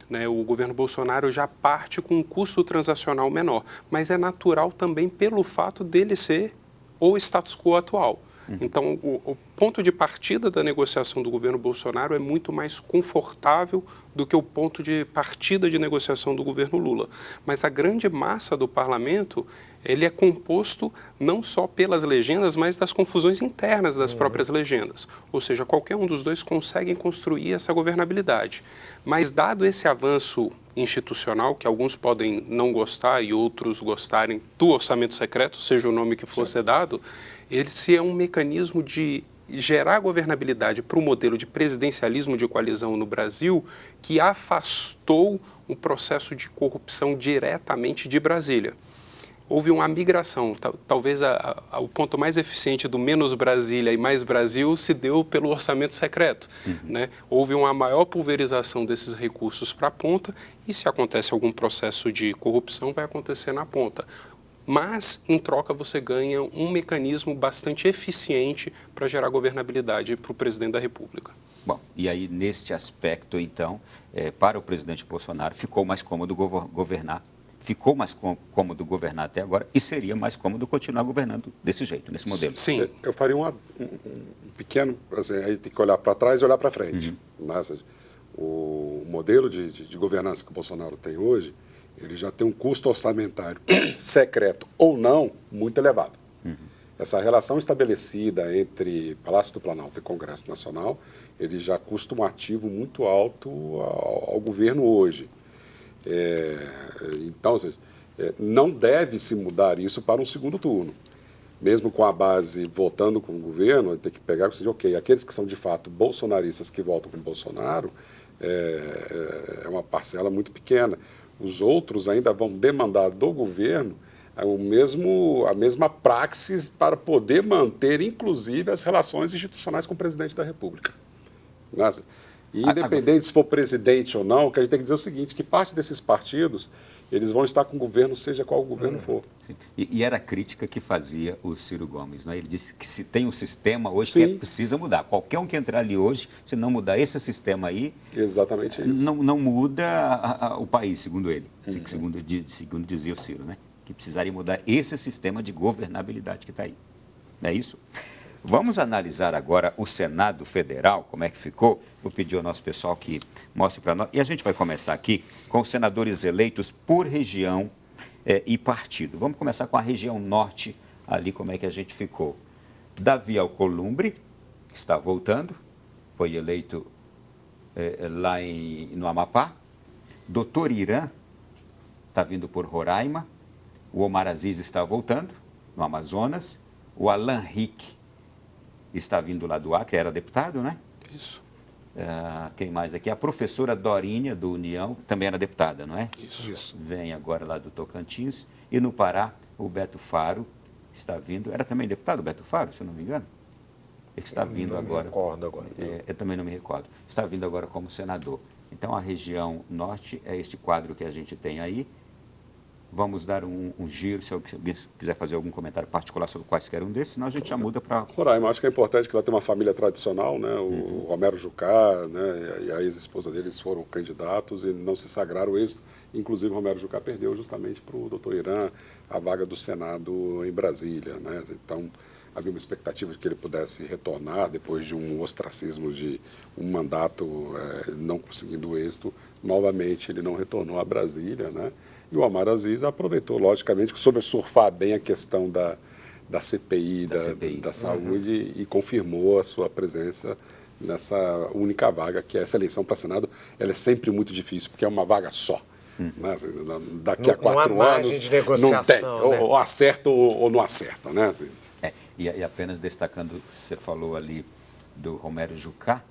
Né? O governo Bolsonaro já parte com um custo transacional menor, mas é natural também pelo fato dele ser o status quo atual. Então, o ponto de partida da negociação do governo Bolsonaro é muito mais confortável do que o ponto de partida de negociação do governo Lula. Mas a grande massa do parlamento, ele é composto não só pelas legendas, mas das confusões internas das próprias legendas. Ou seja, qualquer um dos dois consegue construir essa governabilidade. Mas dado esse avanço institucional, que alguns podem não gostar e outros gostarem do orçamento secreto, seja o nome que for ser dado, esse é um mecanismo de gerar governabilidade para o modelo de presidencialismo de coalizão no Brasil que afastou o processo de corrupção diretamente de Brasília. Houve uma migração, talvez o ponto mais eficiente do menos Brasília e mais Brasil se deu pelo orçamento secreto. Né? Houve uma maior pulverização desses recursos para a ponta e se acontece algum processo de corrupção vai acontecer na ponta. Mas, em troca, você ganha um mecanismo bastante eficiente para gerar governabilidade para o presidente da República. Bom, e aí, neste aspecto, então, para o presidente Bolsonaro, ficou mais cômodo governar, ficou mais cômodo governar até agora e seria mais cômodo continuar governando desse jeito, nesse modelo. Sim. Eu faria um pequeno, assim, aí tem que olhar para trás e olhar para frente. Mas, o modelo de governança que o Bolsonaro tem hoje, ele já tem um custo orçamentário, secreto ou não, muito elevado. Essa relação estabelecida entre Palácio do Planalto e Congresso Nacional, ele já custa um ativo muito alto ao governo hoje. Então, ou seja, não deve se mudar isso para um segundo turno. Mesmo com a base votando com o governo, tem que pegar e dizer, ok, aqueles que são de fato bolsonaristas que votam com Bolsonaro, é uma parcela muito pequena. Os outros ainda vão demandar do governo a mesma praxis para poder manter, inclusive, as relações institucionais com o presidente da República. E independente se for presidente ou não, o que a gente tem que dizer é o seguinte, que parte desses partidos, eles vão estar com o governo, seja qual o governo for. E era a crítica que fazia o Ciro Gomes, né? Ele disse que se tem um sistema hoje que precisa mudar. Qualquer um que entrar ali hoje, se não mudar esse sistema aí, exatamente isso. Não muda o país, segundo ele, segundo dizia o Ciro, né? Que precisaria mudar esse sistema de governabilidade que está aí. Não é isso? Vamos analisar agora o Senado Federal, como é que ficou. Vou pedir ao nosso pessoal que mostre para nós. E a gente vai começar aqui com os senadores eleitos por região e partido. Vamos começar com a região norte, ali como é que a gente ficou. Davi Alcolumbre, que está voltando, foi eleito lá no Amapá. Doutor Irã, está vindo por Roraima. O Omar Aziz está voltando, no Amazonas. O Alan Rick está vindo lá do Acre, era deputado, né? Isso. Quem mais aqui? A professora Dorinha, do União, também era deputada, não é? Isso. Vem agora lá do Tocantins. E no Pará, o Beto Faro está vindo. Era também deputado o Beto Faro, se eu não me engano? Ele está vindo agora. Não me recordo agora. Eu também não me recordo. Está vindo agora como senador. Então, a região norte é este quadro que a gente tem aí. Vamos dar um giro, se alguém quiser fazer algum comentário particular sobre quaisquer um desses, senão a gente já muda para... Roraima, acho que é importante que ela tenha uma família tradicional, né? O Romero Jucá, né? E a ex-esposa deles foram candidatos e não se sagraram o êxito. Inclusive, o Romero Jucá perdeu justamente para o doutor Irã a vaga do Senado em Brasília, né? Então, havia uma expectativa de que ele pudesse retornar depois de um ostracismo de um mandato não conseguindo êxito. Novamente, ele não retornou a Brasília, né? E o Omar Aziz aproveitou, logicamente, que soube surfar bem a questão da CPI, da saúde, e confirmou a sua presença nessa única vaga, que é essa eleição para Senado. Ela é sempre muito difícil, porque é uma vaga só. Né? Daqui a 4 anos, de negociação, não tem. né? Ou acerta ou não acerta. Né? E apenas destacando, você falou ali do Romero Jucá,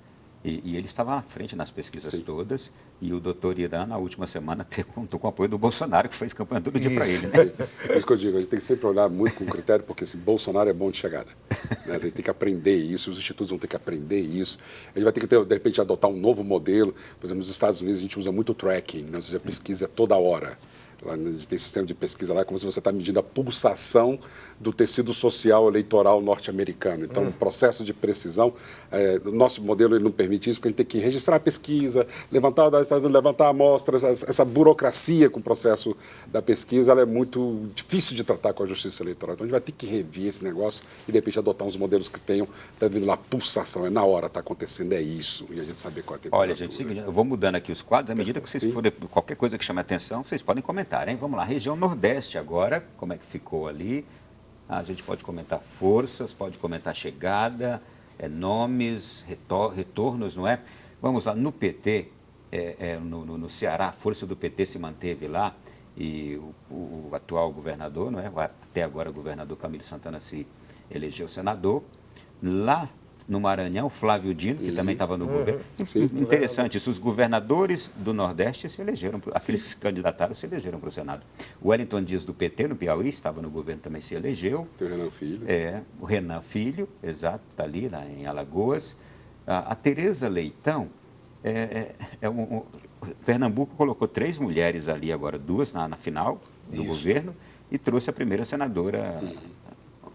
e ele estava na frente nas pesquisas todas, e o doutor Irã, na última semana, contou com o apoio do Bolsonaro, que fez campanha todo dia para ele. Né? Isso que eu digo, a gente tem que sempre olhar muito com critério, porque assim, Bolsonaro é bom de chegada. Né? A gente tem que aprender isso, os institutos vão ter que aprender isso. A gente vai ter que, de repente, adotar um novo modelo. Por exemplo, nos Estados Unidos a gente usa muito tracking, né? Ou seja, a pesquisa é toda hora. Lá a gente tem sistema de pesquisa lá, como se você está medindo a pulsação do tecido social eleitoral norte-americano. Então, um processo de precisão, o nosso modelo ele não permite isso, porque a gente tem que registrar a pesquisa, levantar amostras, essa burocracia com o processo da pesquisa, ela é muito difícil de tratar com a justiça eleitoral. Então, a gente vai ter que rever esse negócio e, de repente, adotar uns modelos que tenham, está vindo lá, pulsação, é na hora, está acontecendo, é isso, e a gente saber qual é a temperatura. Olha, gente, seguinte, eu vou mudando aqui os quadros, à medida que vocês forem, qualquer coisa que chame a atenção, vocês podem comentar, hein? Vamos lá, região Nordeste agora, como é que ficou ali? A gente pode comentar forças, pode comentar chegada, nomes, retornos, não é? Vamos lá, no PT, no Ceará, a força do PT se manteve lá, e o atual governador, não é? Até agora o governador Camilo Santana se elegeu senador. Lá no Maranhão, Flávio Dino, que também estava no governo. Interessante isso, os governadores do Nordeste se elegeram, aqueles que se candidataram se elegeram para o Senado. O Wellington Dias do PT, no Piauí, estava no governo, também se elegeu. Tem o Renan Filho. O Renan Filho, exato, está ali lá em Alagoas. A Tereza Leitão, Pernambuco colocou 3 mulheres ali agora, 2 na final do governo, e trouxe a primeira senadora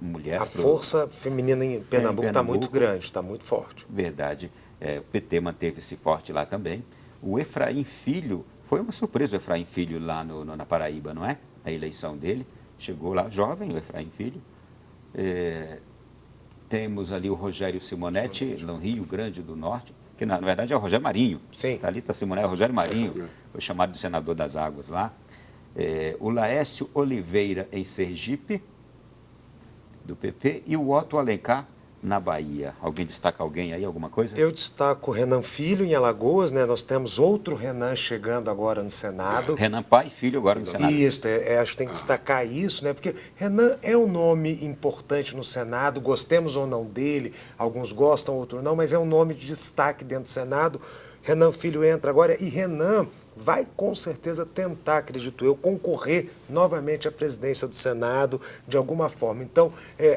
mulher. A força feminina em Pernambuco está muito grande, está muito forte. Verdade. O PT manteve-se forte lá também. O Efraim Filho, foi uma surpresa o Efraim Filho lá na Paraíba, não é? A eleição dele. Chegou lá, jovem, o Efraim Filho. Temos ali o Rogério Simonetti, no Rio Grande do Norte, que na verdade é o Rogério Marinho. Sim. Tá ali, está Simonetti, é o Rogério Marinho, foi chamado de senador das águas lá. O Laércio Oliveira em Sergipe, do PP, e o Otto Alencar na Bahia. Alguém destaca alguém aí, alguma coisa? Eu destaco o Renan Filho em Alagoas, né? Nós temos outro Renan chegando agora no Senado. Renan pai e filho agora no Senado. Isso, acho que tem que destacar isso, né? Porque Renan é um nome importante no Senado, gostemos ou não dele, alguns gostam, outros não, mas é um nome de destaque dentro do Senado. Renan Filho entra agora e Renan vai com certeza tentar, acredito eu, concorrer novamente à presidência do Senado de alguma forma. Então,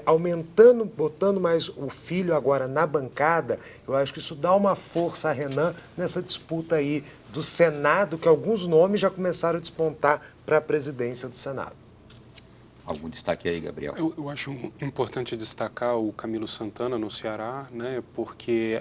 aumentando, botando mais o Filho agora na bancada, eu acho que isso dá uma força a Renan nessa disputa aí do Senado, que alguns nomes já começaram a despontar para a presidência do Senado. Algum destaque aí, Gabriel? Eu acho importante destacar o Camilo Santana no Ceará, né, porque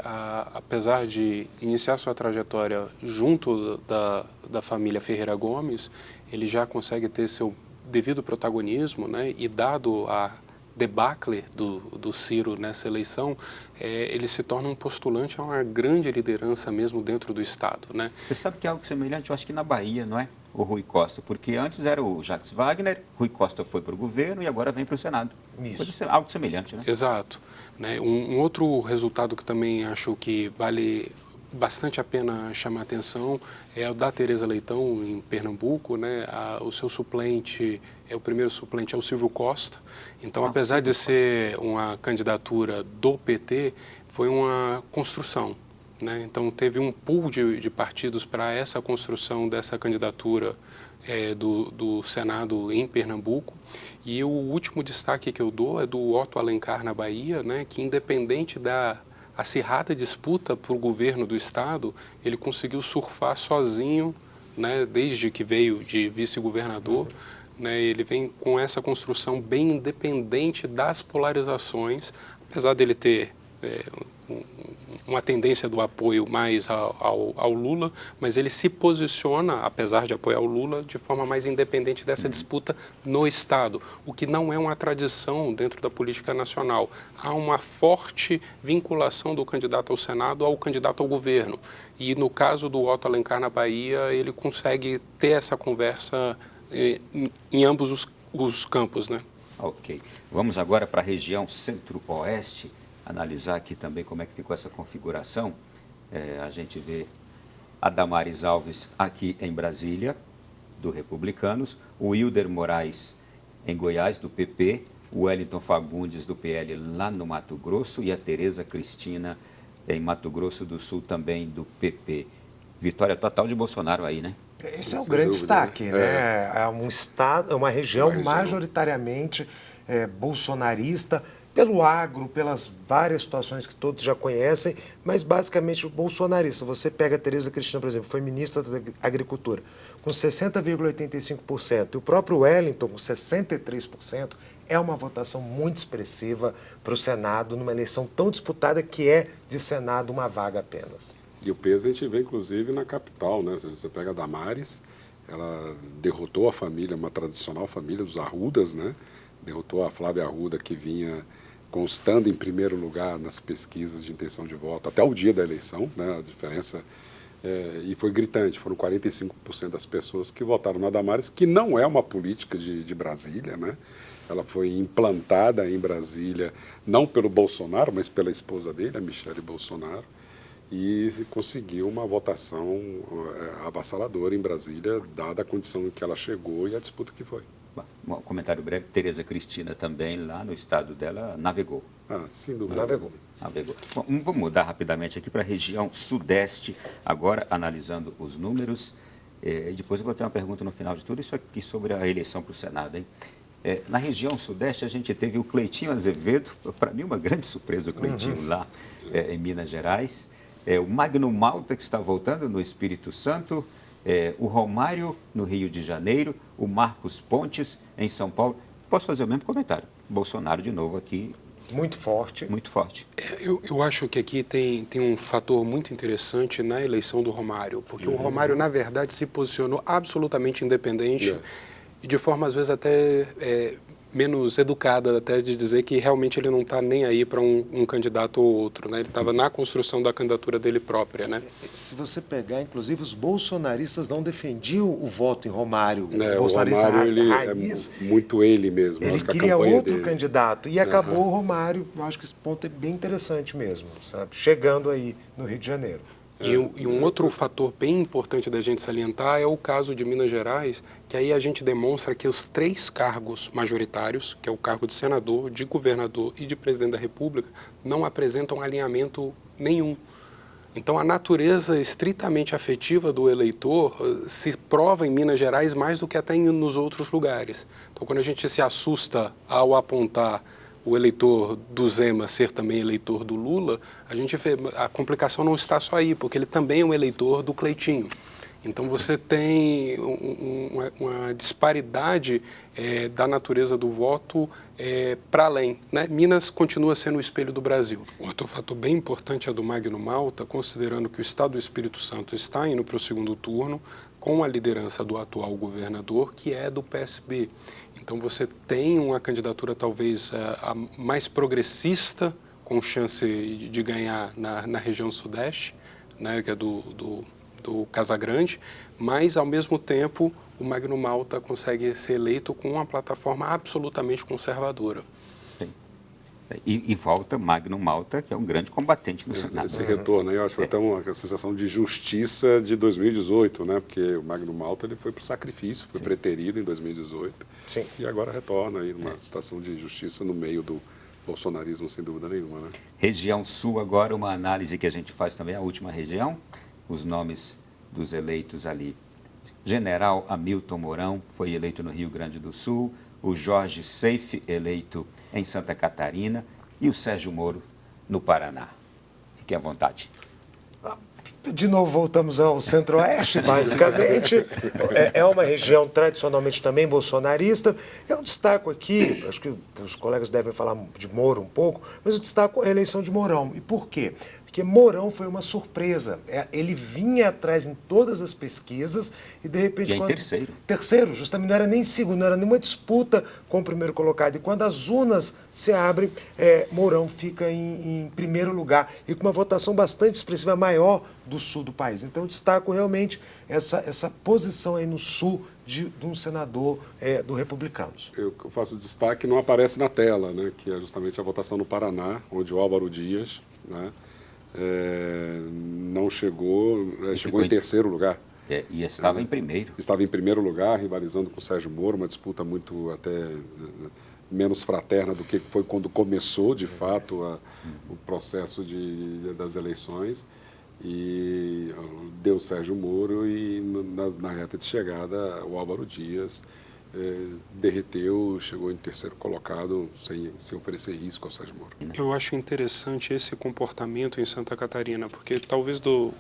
apesar de iniciar sua trajetória junto da família Ferreira Gomes, ele já consegue ter seu devido protagonismo, né, e dado a debacle do Ciro nessa eleição, ele se torna um postulante a uma grande liderança mesmo dentro do Estado, né? Você sabe que é algo semelhante, eu acho que na Bahia, não é? O Rui Costa, porque antes era o Jacques Wagner, Rui Costa foi para o governo e agora vem para o Senado. Isso. Pode ser algo semelhante, né? Exato. Né? Um outro resultado que também acho que vale bastante a pena chamar a atenção é o da Tereza Leitão, em Pernambuco, né? O seu suplente, o primeiro suplente é o Silvio Costa. Então, apesar de ser uma candidatura do PT, foi uma construção. Né? Então, teve um pool de partidos para essa construção dessa candidatura do Senado em Pernambuco. E o último destaque que eu dou é do Otto Alencar na Bahia, né? Que independente da acirrada disputa por governo do Estado, ele conseguiu surfar sozinho, né? Desde que veio de vice-governador. Né? Ele vem com essa construção bem independente das polarizações, apesar dele ter uma tendência do apoio mais ao Lula, mas ele se posiciona, apesar de apoiar o Lula, de forma mais independente dessa disputa no Estado, o que não é uma tradição dentro da política nacional. Há uma forte vinculação do candidato ao Senado ao candidato ao governo. E no caso do Otto Alencar na Bahia, ele consegue ter essa conversa em ambos os campos, né? Ok. Vamos agora para a região centro-oeste, analisar aqui também como é que ficou essa configuração. A gente vê a Damares Alves aqui em Brasília, do Republicanos, o Wilder Moraes em Goiás, do PP, o Wellington Fagundes, do PL, lá no Mato Grosso, e a Tereza Cristina em Mato Grosso do Sul, também do PP. Vitória total de Bolsonaro aí, né? Esse é o grande destaque, né? É um estado, uma região majoritariamente bolsonarista, pelo agro, pelas várias situações que todos já conhecem, mas basicamente bolsonarista. Você pega a Tereza Cristina, por exemplo, foi ministra da Agricultura, com 60,85%, e o próprio Wellington, com 63%, é uma votação muito expressiva para o Senado, numa eleição tão disputada que é de Senado uma vaga apenas. E o peso a gente vê, inclusive, na capital, né? Você pega a Damares, ela derrotou a família, uma tradicional família dos Arrudas, né? Derrotou a Flávia Arruda, que vinha constando em primeiro lugar nas pesquisas de intenção de voto, até o dia da eleição, né? A diferença, e foi gritante, foram 45% das pessoas que votaram na Damares, que não é uma política de Brasília, né? Ela foi implantada em Brasília, não pelo Bolsonaro, mas pela esposa dele, a Michele Bolsonaro, e conseguiu uma votação avassaladora em Brasília, dada a condição em que ela chegou e a disputa que foi. Um comentário breve, Tereza Cristina também, lá no estado dela, navegou. Sem dúvida. Navegou. Bom, vamos mudar rapidamente aqui para a região sudeste, agora analisando os números. E depois eu vou ter uma pergunta no final de tudo, isso aqui sobre a eleição para o Senado, hein? Na região sudeste, a gente teve o Cleitinho Azevedo, para mim uma grande surpresa o Cleitinho lá em Minas Gerais. O Magno Malta, que está voltando no Espírito Santo, o Romário no Rio de Janeiro, o Marcos Pontes em São Paulo. Posso fazer o mesmo comentário. Bolsonaro de novo aqui. Muito forte. Muito forte. Eu acho que aqui tem um fator muito interessante na eleição do Romário, porque o Romário, na verdade, se posicionou absolutamente independente e de forma, às vezes, até menos educada, até de dizer que realmente ele não está nem aí para um candidato ou outro, né? Ele estava na construção da candidatura dele própria, né? Se você pegar, inclusive, os bolsonaristas não defendiam o voto em Romário. O bolsonarista raiz. É muito ele mesmo. Ele queria outro candidato e acabou o Romário. Eu acho que esse ponto é bem interessante mesmo, sabe? Chegando aí no Rio de Janeiro. E um outro fator bem importante da gente salientar é o caso de Minas Gerais, que aí a gente demonstra que os 3 cargos majoritários, que é o cargo de senador, de governador e de presidente da República, não apresentam alinhamento nenhum. Então, a natureza estritamente afetiva do eleitor se prova em Minas Gerais mais do que até nos outros lugares. Então, quando a gente se assusta ao apontar o eleitor do Zema ser também eleitor do Lula, a complicação não está só aí, porque ele também é um eleitor do Cleitinho. Então você tem uma disparidade da natureza do voto para além, né? Minas continua sendo o espelho do Brasil. Outro fator bem importante é do Magno Malta, considerando que o estado do Espírito Santo está indo para o segundo turno, com a liderança do atual governador, que é do PSB. Então você tem uma candidatura talvez a mais progressista, com chance de ganhar na região sudeste, né, que é do Casagrande, mas ao mesmo tempo o Magno Malta consegue ser eleito com uma plataforma absolutamente conservadora. E volta Magno Malta, que é um grande combatente no Senado. Esse retorno aí, eu acho que foi até uma sensação de justiça de 2018, né? Porque o Magno Malta ele foi para o sacrifício, foi preterido em 2018. Sim. E agora retorna aí numa situação de justiça no meio do bolsonarismo, sem dúvida nenhuma, né? Região Sul agora, uma análise que a gente faz também, a última região, os nomes dos eleitos ali. General Hamilton Mourão foi eleito no Rio Grande do Sul, o Jorge Seife, eleito em Santa Catarina, e o Sérgio Moro, no Paraná. Fiquem à vontade. De novo, voltamos ao Centro-Oeste, basicamente. É uma região tradicionalmente também bolsonarista. Eu destaco aqui, acho que os colegas devem falar de Moro um pouco, mas eu destaco a eleição de Mourão. E por quê? porque Mourão foi uma surpresa. Ele vinha atrás em todas as pesquisas e, de repente... E em terceiro. Terceiro, justamente, não era nem segundo, não era nenhuma disputa com o primeiro colocado. E quando as urnas se abrem, Mourão fica em primeiro lugar e com uma votação bastante expressiva, maior do sul do país. Então, eu destaco realmente essa posição aí no sul de um senador do Republicanos. Eu faço destaque, não aparece na tela, né, que é justamente a votação no Paraná, onde o Álvaro Dias, né, não chegou, chegou em terceiro lugar. E estava em primeiro. Estava em primeiro lugar, rivalizando com o Sérgio Moro, uma disputa muito até menos fraterna do que foi quando começou, de fato, o processo das eleições. E deu Sérgio Moro e na reta de chegada o Álvaro Dias derreteu, chegou em terceiro colocado sem oferecer risco ao Sérgio Moro. Eu acho interessante esse comportamento em Santa Catarina, porque talvez dos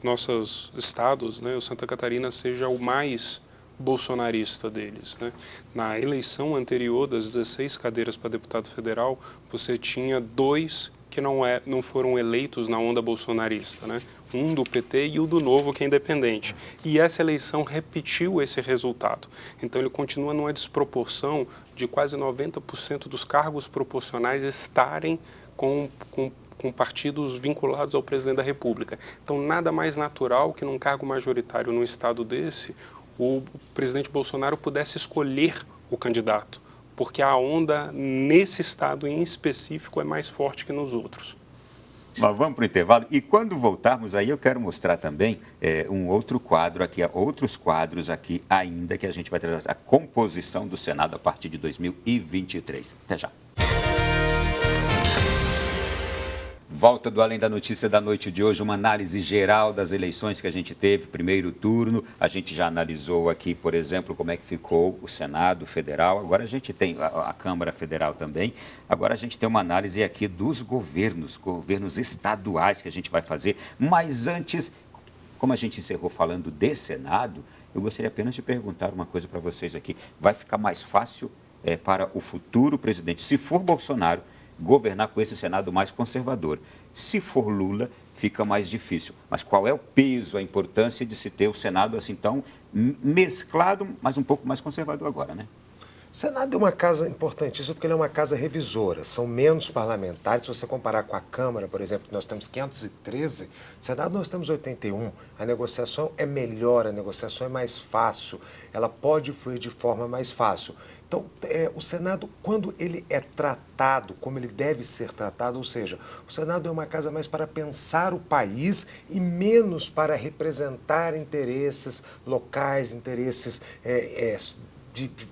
nossos estados, né, o Santa Catarina seja o mais bolsonarista deles, né? Na eleição anterior das 16 cadeiras para deputado federal, você tinha 2 que não foram eleitos na onda bolsonarista, né? Um do PT e o do Novo, que é independente. E essa eleição repetiu esse resultado. Então, ele continua numa desproporção de quase 90% dos cargos proporcionais estarem com partidos vinculados ao presidente da República. Então, nada mais natural que num cargo majoritário num estado desse, o presidente Bolsonaro pudesse escolher o candidato, porque a onda nesse estado em específico é mais forte que nos outros. Mas vamos para o intervalo e quando voltarmos aí eu quero mostrar também um outro quadro aqui, outros quadros aqui ainda que a gente vai trazer a composição do Senado a partir de 2023. Até já. Volta do Além da Notícia da noite de hoje, uma análise geral das eleições que a gente teve, primeiro turno. A gente já analisou aqui, por exemplo, como é que ficou o Senado Federal. Agora a gente tem a Câmara Federal também. Agora a gente tem uma análise aqui dos governos estaduais que a gente vai fazer. Mas antes, como a gente encerrou falando de Senado, eu gostaria apenas de perguntar uma coisa para vocês aqui. Vai ficar mais fácil para o futuro presidente, se for Bolsonaro, governar com esse Senado mais conservador? Se for Lula, fica mais difícil. Mas qual é o peso, a importância de se ter o Senado assim tão mesclado, mas um pouco mais conservador agora, né? O Senado é uma casa importantíssima porque ele é uma casa revisora, são menos parlamentares. Se você comparar com a Câmara, por exemplo, que nós temos 513, no Senado nós temos 81. A negociação é melhor, a negociação é mais fácil, ela pode fluir de forma mais fácil. Então, o Senado, quando ele é tratado como ele deve ser tratado, ou seja, o Senado é uma casa mais para pensar o país e menos para representar interesses locais, interesses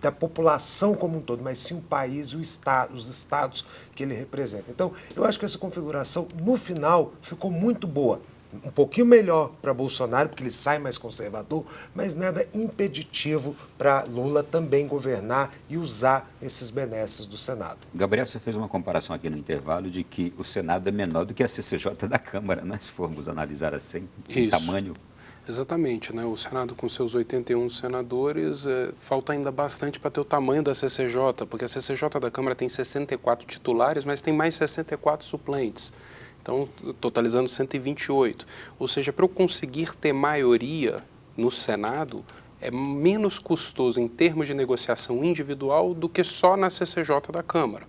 da população como um todo, mas sim o país e os estados que ele representa. Então, eu acho que essa configuração, no final, ficou muito boa. Um pouquinho melhor para Bolsonaro, porque ele sai mais conservador, mas nada impeditivo para Lula também governar e usar esses benesses do Senado. Gabriel, você fez uma comparação aqui no intervalo de que o Senado é menor do que a CCJ da Câmara, né? Se formos analisar assim, em tamanho. Exatamente, né? O Senado com seus 81 senadores, falta ainda bastante para ter o tamanho da CCJ, porque a CCJ da Câmara tem 64 titulares, mas tem mais 64 suplentes. Então, totalizando 128. Ou seja, para eu conseguir ter maioria no Senado, é menos custoso em termos de negociação individual do que só na CCJ da Câmara.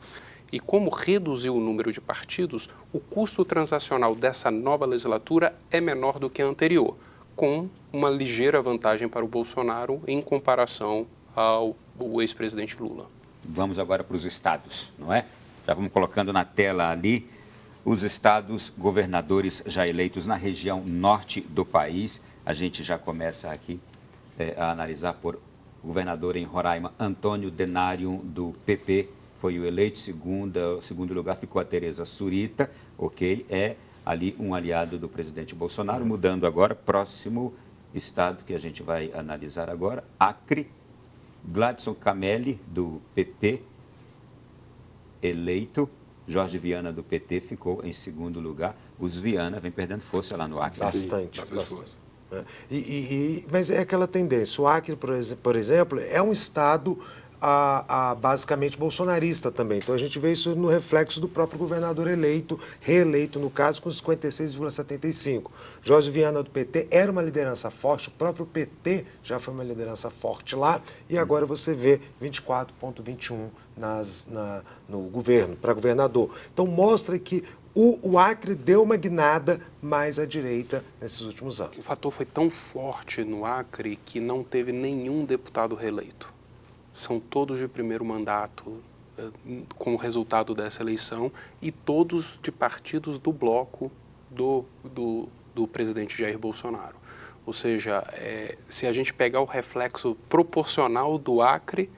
E como reduziu o número de partidos, o custo transacional dessa nova legislatura é menor do que a anterior, com uma ligeira vantagem para o Bolsonaro em comparação ao ex-presidente Lula. Vamos agora para os estados, não é? Já vamos colocando na tela ali os estados governadores já eleitos na região norte do país. A gente já começa aqui a analisar por governador em Roraima, Antônio Denário, do PP, foi o eleito. Segundo lugar ficou a Tereza Surita, ok? É ali um aliado do presidente Bolsonaro. Mudando agora, próximo estado que a gente vai analisar agora, Acre, Gladson Camelli, do PP, eleito. Jorge Viana, do PT, ficou em segundo lugar. Os Viana vem perdendo força lá no Acre. Bastante. Mas é aquela tendência. O Acre, por exemplo, é um estado basicamente bolsonarista também. Então a gente vê isso no reflexo do próprio governador eleito, reeleito no caso, com 56,75%. Jorge Viana do PT era uma liderança forte, o próprio PT já foi uma liderança forte lá, e agora você vê 24,21% no governo, para governador. Então mostra que o Acre deu uma guinada mais à direita nesses últimos anos. O fator foi tão forte no Acre que não teve nenhum deputado reeleito. São todos de primeiro mandato como resultado dessa eleição e todos de partidos do bloco do presidente Jair Bolsonaro. Ou seja, se a gente pegar o reflexo proporcional do Acre,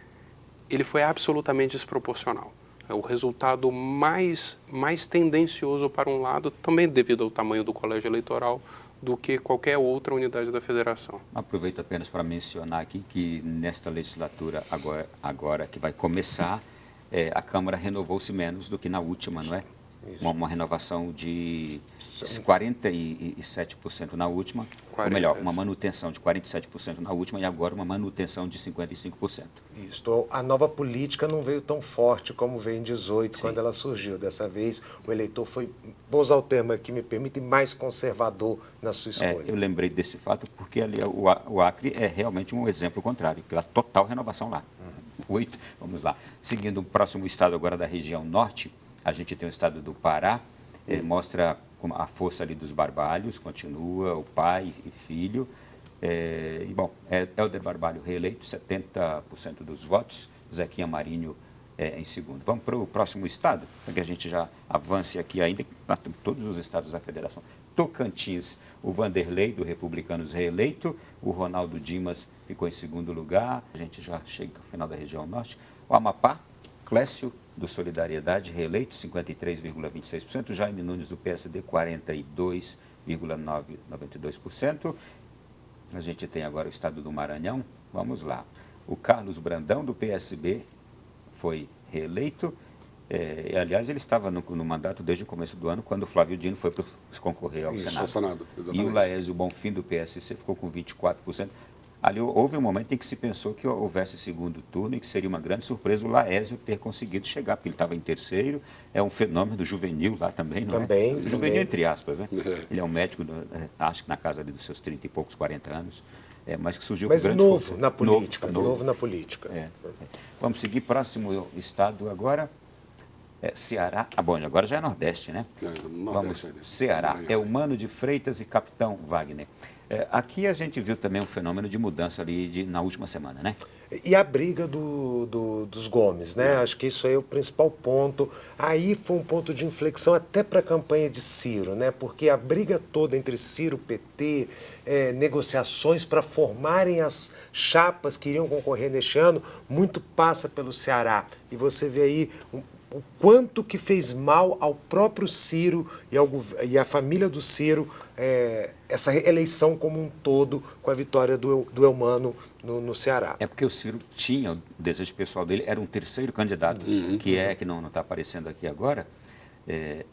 ele foi absolutamente desproporcional. É o resultado mais tendencioso para um lado, também devido ao tamanho do colégio eleitoral, do que qualquer outra unidade da federação. Aproveito apenas para mencionar aqui que nesta legislatura agora que vai começar, a Câmara renovou-se menos do que na última, não é? Uma renovação de 47% na última, ou melhor, uma manutenção de 47% na última e agora uma manutenção de 55%. Isso. A nova política não veio tão forte como veio em 18, quando ela surgiu. Dessa vez, o eleitor foi, vou usar o termo aqui, me permite, mais conservador na sua escolha. Eu lembrei desse fato porque ali o Acre é realmente um exemplo contrário, pela total renovação lá. 8, vamos lá. Seguindo o próximo estado agora da região norte, a gente tem o estado do Pará, mostra a força ali dos Barbalhos, continua o pai e filho. Helder Barbalho reeleito, 70% dos votos, Zequinha Marinho em segundo. Vamos para o próximo estado, para que a gente já avance aqui ainda, todos os estados da federação. Tocantins, o Vanderlei, do Republicanos, reeleito, o Ronaldo Dimas ficou em segundo lugar, a gente já chega ao final da região norte. O Amapá, Clécio, do Solidariedade, reeleito, 53,26%. Jaime Nunes, do PSD, 42,92%. A gente tem agora o estado do Maranhão. Vamos lá. O Carlos Brandão, do PSB, foi reeleito. Aliás, ele estava no mandato desde o começo do ano, quando o Flávio Dino foi concorrer ao Senado. E o Laésio Bonfim, do PSC, ficou com 24%. Ali houve um momento em que se pensou que houvesse segundo turno e que seria uma grande surpresa o Laésio ter conseguido chegar, porque ele estava em terceiro, é um fenômeno juvenil lá também, não é? Juvenil entre aspas, né? Ele é um médico, acho que na casa ali dos seus 30 e poucos, 40 anos, mas que surgiu com grande novo na política, novo na política. Vamos seguir, próximo estado agora, Ceará. Bom, agora já é Nordeste, né? Nordeste. Vamos, Ceará, é Humano de Freitas e Capitão Wagner. Aqui a gente viu também um fenômeno de mudança ali na última semana, né? E a briga dos Gomes, né? Acho que isso aí é o principal ponto. Aí foi um ponto de inflexão até para a campanha de Ciro, né? Porque a briga toda entre Ciro, PT, negociações para formarem as chapas que iriam concorrer neste ano, muito passa pelo Ceará. E você vê aí o quanto que fez mal ao próprio Ciro e à família do Ciro essa eleição como um todo com a vitória do Eumano no Ceará. É porque o Ciro tinha, o desejo pessoal dele, era um terceiro candidato, que não está aparecendo aqui agora,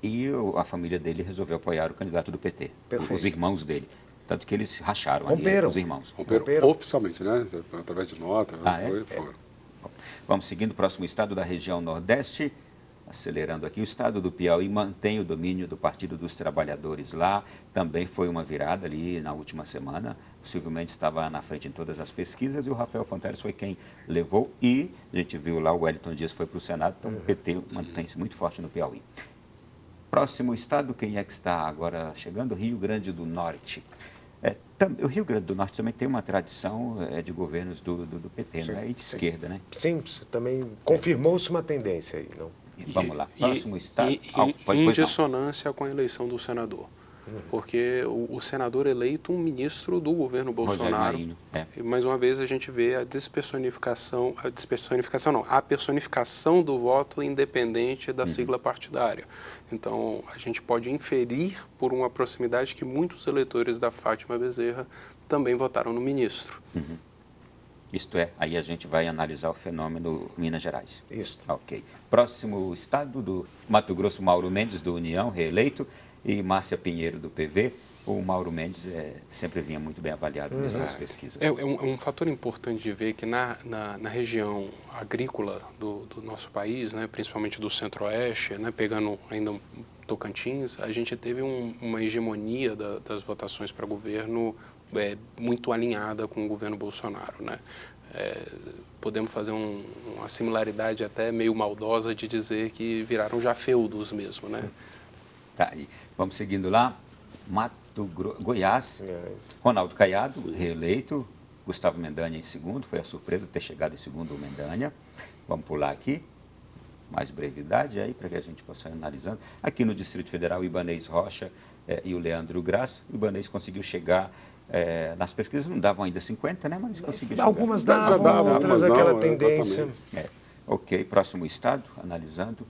e a família dele resolveu apoiar o candidato do PT, os irmãos dele. Tanto que eles racharam ali, os irmãos. Romperam oficialmente, né? Através de nota. Foram. Vamos seguindo o próximo estado da região Nordeste. Acelerando aqui, o estado do Piauí mantém o domínio do Partido dos Trabalhadores lá, também foi uma virada ali na última semana, possivelmente estava na frente em todas as pesquisas e o Rafael Fonteles foi quem levou e a gente viu lá o Wellington Dias foi para o Senado, então o PT mantém-se muito forte no Piauí. Próximo estado, quem é que está agora chegando? Rio Grande do Norte. O Rio Grande do Norte também tem uma tradição de governos do PT, sim, né? E de esquerda, né? Sim, também confirmou-se uma tendência aí, não? Vamos lá, próximo estado. Em dissonância com a eleição do senador. Porque o senador eleito um ministro do governo Bolsonaro. Marinho, e mais uma vez a gente vê a personificação do voto independente da sigla partidária. Então, a gente pode inferir por uma proximidade que muitos eleitores da Fátima Bezerra também votaram no ministro. Isto é, aí a gente vai analisar o fenômeno Minas Gerais. Isso. Ok. Próximo estado do Mato Grosso, Mauro Mendes, do União, reeleito, e Márcia Pinheiro, do PV, o Mauro Mendes sempre vinha muito bem avaliado mesmo nas pesquisas. É um fator importante de ver que na região agrícola do nosso país, né, principalmente do Centro-Oeste, né, pegando ainda Tocantins, a gente teve uma hegemonia das votações para governo muito alinhada com o governo Bolsonaro, né? Podemos fazer uma similaridade até meio maldosa de dizer que viraram já feudos mesmo, né? Tá, e vamos seguindo lá. Goiás, Ronaldo Caiado, reeleito, Gustavo Mendanha em segundo, foi a surpresa ter chegado em segundo o Mendanha. Vamos pular aqui, mais brevidade aí para que a gente possa ir analisando. Aqui no Distrito Federal, o Ibanez Rocha e o Leandro Graça. O Ibanez conseguiu chegar, nas pesquisas não davam ainda 50, né? Mas conseguiu chegar. Algumas davam, outras aquela tendência. Ok, próximo estado, analisando.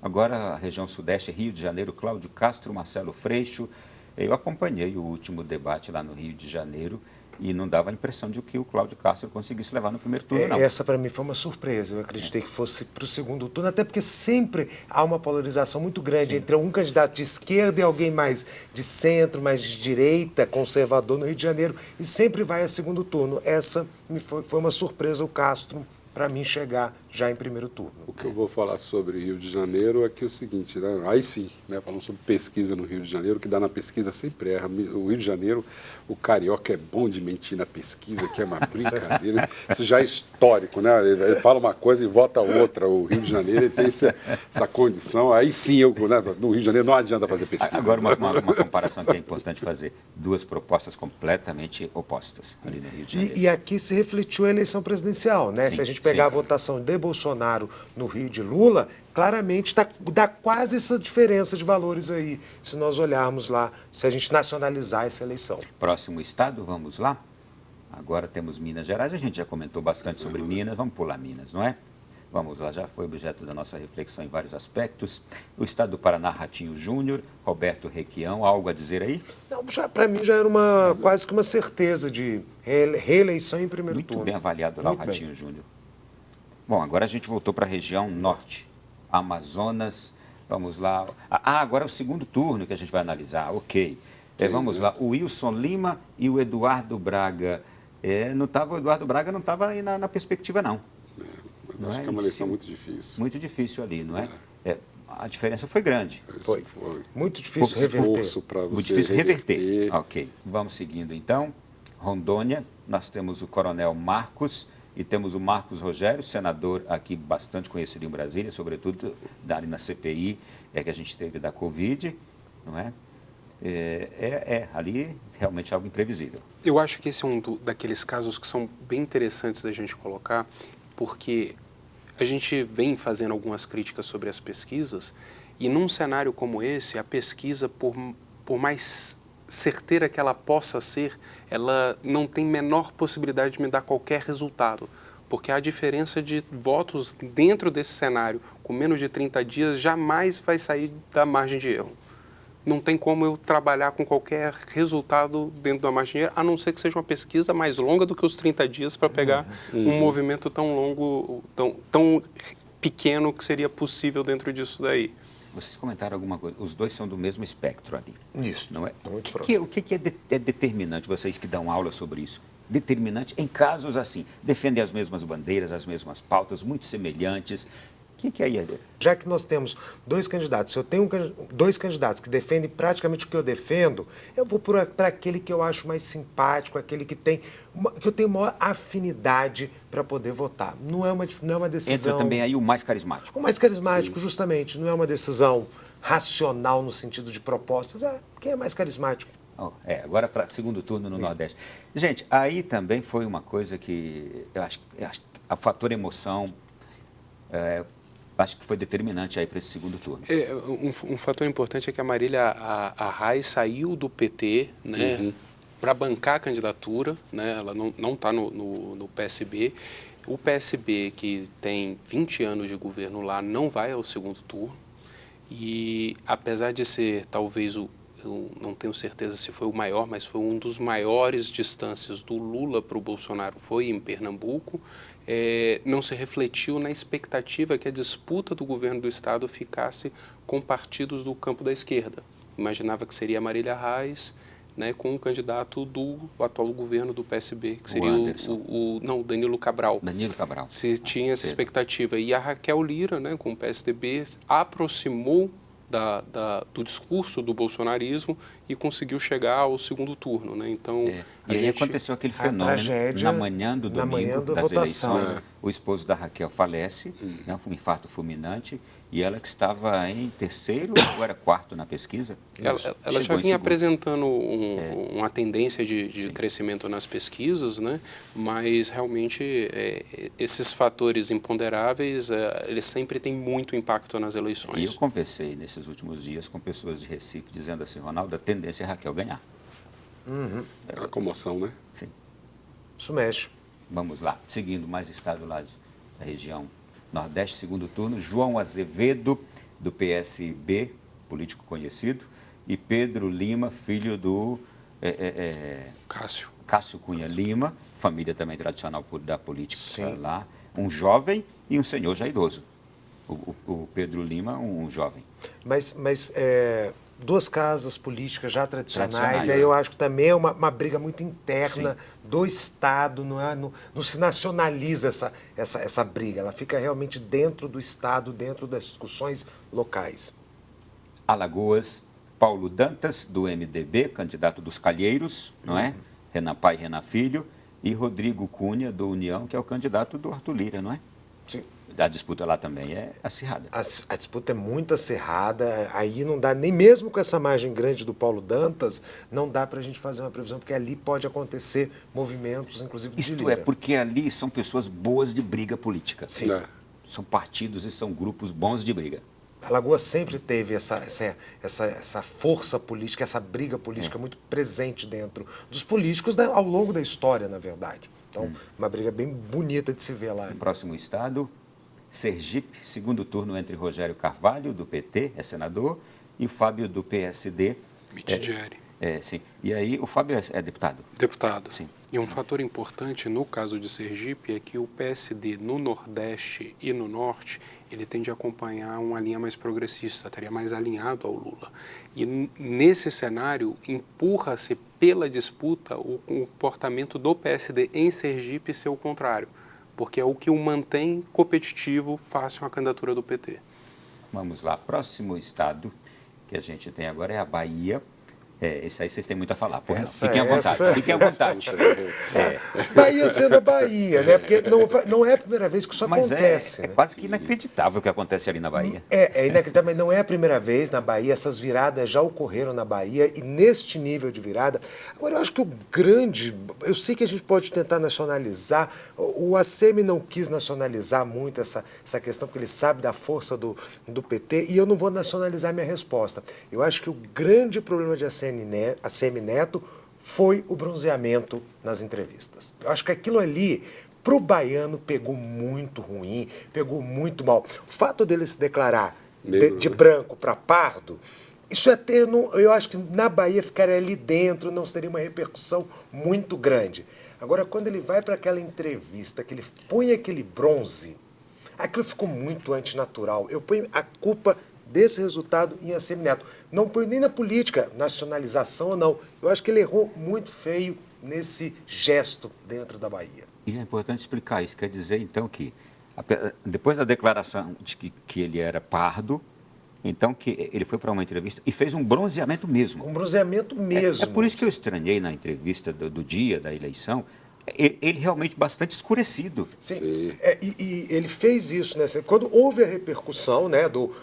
Agora a região sudeste, Rio de Janeiro, Cláudio Castro, Marcelo Freixo. Eu acompanhei o último debate lá no Rio de Janeiro e não dava a impressão de que o Cláudio Castro conseguisse levar no primeiro turno, não. Essa para mim foi uma surpresa. Eu acreditei que fosse para o segundo turno, até porque sempre há uma polarização muito grande entre um candidato de esquerda e alguém mais de centro, mais de direita, conservador no Rio de Janeiro, e sempre vai a segundo turno. Essa foi uma surpresa o Castro para mim chegar já em primeiro turno. O que eu vou falar sobre Rio de Janeiro é que é o seguinte, né? Aí sim, né? Falando sobre pesquisa no Rio de Janeiro, o que dá na pesquisa sempre erra. O Rio de Janeiro, o carioca é bom de mentir na pesquisa, que é uma brincadeira. Isso já é histórico, né? Ele fala uma coisa e vota outra. O Rio de Janeiro ele tem essa condição. Aí sim, né? No Rio de Janeiro não adianta fazer pesquisa. Agora, uma comparação que é importante fazer. Duas propostas completamente opostas ali no Rio de Janeiro. E aqui se refletiu a eleição presidencial, né? Sim, se a gente pegar a votação de Bolsonaro no Rio de Lula, claramente dá quase essa diferença de valores aí, se nós olharmos lá, se a gente nacionalizar essa eleição. Próximo estado, vamos lá? Agora temos Minas Gerais, a gente já comentou bastante sobre Minas, vamos pular Minas, não é? Vamos lá, já foi objeto da nossa reflexão em vários aspectos. O estado do Paraná, Ratinho Júnior, Roberto Requião, algo a dizer aí? Não, para mim já era quase que uma certeza de reeleição em primeiro turno. Muito bem avaliado lá o Ratinho Júnior. Bom, agora a gente voltou para a região norte, Amazonas, vamos lá. Agora é o segundo turno que a gente vai analisar, ok. Vamos lá, o Wilson Lima e o Eduardo Braga. O Eduardo Braga não estava aí na perspectiva, não. Mas acho que é uma eleição muito difícil. Muito difícil ali, não é? A diferença foi grande. Foi. Muito difícil reverter. Muito difícil reverter. Ok, vamos seguindo então. Rondônia, nós temos o coronel Marcos e temos o Marcos Rogério, senador aqui bastante conhecido em Brasília, sobretudo ali na CPI que a gente teve da Covid, não é? Ali realmente algo imprevisível. Eu acho que esse é um daqueles casos que são bem interessantes da gente colocar, porque a gente vem fazendo algumas críticas sobre as pesquisas e num cenário como esse, a pesquisa, por mais certeira que ela possa ser, ela não tem menor possibilidade de me dar qualquer resultado, porque a diferença de votos dentro desse cenário, com menos de 30 dias, jamais vai sair da margem de erro. Não tem como eu trabalhar com qualquer resultado dentro da margem de erro, a não ser que seja uma pesquisa mais longa do que os 30 dias para pegar um movimento tão longo, tão pequeno que seria possível dentro disso daí. Vocês comentaram alguma coisa, os dois são do mesmo espectro ali. Isso. Não é? O que é determinante, vocês que dão aula sobre isso? Determinante em casos assim, defendem as mesmas bandeiras, as mesmas pautas, muito semelhantes. O que é aí? Já que nós temos dois candidatos, se eu tenho dois candidatos que defendem praticamente o que eu defendo, eu vou para aquele que eu acho mais simpático, aquele que eu tenho maior afinidade para poder votar. Não é uma decisão... Entra também aí o mais carismático. O mais carismático, justamente. Não é uma decisão racional no sentido de propostas. Quem é mais carismático? Agora para segundo turno no Nordeste. Gente, aí também foi uma coisa que eu acho o fator emoção... acho que foi determinante aí para esse segundo turno. Um fator importante é que a Marília Reis saiu do PT, né, para bancar a candidatura, né, ela não está no PSB. O PSB, que tem 20 anos de governo lá, não vai ao segundo turno. E apesar de ser talvez eu não tenho certeza se foi o maior, mas foi um dos maiores distâncias do Lula para o Bolsonaro, foi em Pernambuco. Não se refletiu na expectativa que a disputa do governo do Estado ficasse com partidos do campo da esquerda. Imaginava que seria a Marília Reis né, com o candidato do atual governo do PSB, que seria o Danilo Cabral. Danilo Cabral. Se tinha essa expectativa. E a Raquel Lira, né, com o PSDB, aproximou do discurso do bolsonarismo e conseguiu chegar ao segundo turno, né? Então, e aí aconteceu aquele fenômeno na manhã do domingo das eleições. O esposo da Raquel falece, né, um infarto fulminante, e ela que estava em terceiro ou era quarto na pesquisa? Ela já vinha apresentando uma tendência de crescimento nas pesquisas, né? Mas realmente esses fatores imponderáveis, eles sempre têm muito impacto nas eleições. E eu conversei nesses últimos dias com pessoas de Recife dizendo assim, Ronaldo, a tendência é a Raquel ganhar. A comoção, né? Sim. Isso mexe. Vamos lá, seguindo mais estado lá da região Nordeste, segundo turno, João Azevedo, do PSB, político conhecido, e Pedro Lima, filho do Cássio Cunha Lima, família também tradicional da política lá, um jovem e um senhor já idoso. O Pedro Lima, um jovem. Mas duas casas políticas já tradicionais, aí eu acho que também é uma briga muito interna do Estado, não se nacionaliza essa briga, ela fica realmente dentro do Estado, dentro das discussões locais. Alagoas, Paulo Dantas, do MDB, candidato dos Calheiros, não é? Renan Pai e Renan Filho, e Rodrigo Cunha, do União, que é o candidato do Arthur Lira, não é? Sim. A disputa lá também é acirrada. A disputa é muito acirrada, aí não dá, nem mesmo com essa margem grande do Paulo Dantas, não dá para a gente fazer uma previsão, porque ali pode acontecer movimentos, inclusive de Lira. Isto é, porque ali são pessoas boas de briga política. Sim. São partidos e são grupos bons de briga. Alagoas sempre teve essa força política, essa briga política muito presente dentro dos políticos ao longo da história, na verdade. Então, uma briga bem bonita de se ver lá. No próximo estado, Sergipe, segundo turno entre Rogério Carvalho, do PT, é senador, e o Fábio, do PSD. Mitidieri. Sim. E aí, o Fábio é deputado? Deputado. Sim. E um fator importante no caso de Sergipe é que o PSD no Nordeste e no Norte, ele tende a acompanhar uma linha mais progressista, estaria mais alinhado ao Lula. E nesse cenário, empurra-se pela disputa o comportamento do PSD em Sergipe ser o contrário, porque é o que o mantém competitivo face a uma candidatura do PT. Vamos lá. Próximo estado que a gente tem agora é a Bahia. Esse aí vocês têm muito a falar. Fiquem à vontade. Fiquem à vontade. Bahia sendo a Bahia, né? Porque não é a primeira vez que isso acontece. É quase que inacreditável o que acontece ali na Bahia. É inacreditável, mas não é a primeira vez na Bahia. Essas viradas já ocorreram na Bahia e neste nível de virada. Agora, eu acho que eu sei que a gente pode tentar nacionalizar. O ACM não quis nacionalizar muito essa questão, porque ele sabe da força do PT, e eu não vou nacionalizar minha resposta. Eu acho que o grande problema de ACM Neto foi o bronzeamento nas entrevistas. Eu acho que aquilo ali, pro baiano, pegou muito ruim, pegou muito mal. O fato dele se declarar de branco para pardo, isso até, eu acho que na Bahia ficaria ali dentro, não seria uma repercussão muito grande. Agora, quando ele vai para aquela entrevista, que ele põe aquele bronze, aquilo ficou muito antinatural. Eu ponho a culpa desse resultado em ACM Neto. Não põe nem na política, nacionalização ou não. Eu acho que ele errou muito feio nesse gesto dentro da Bahia. E é importante explicar isso. Quer dizer, então, que depois da declaração de que ele era pardo, então que ele foi para uma entrevista e fez um bronzeamento mesmo. Um bronzeamento mesmo. É por isso que eu estranhei na entrevista do dia da eleição, ele realmente bastante escurecido. Sim. E ele fez isso, né? Quando houve a repercussão, né,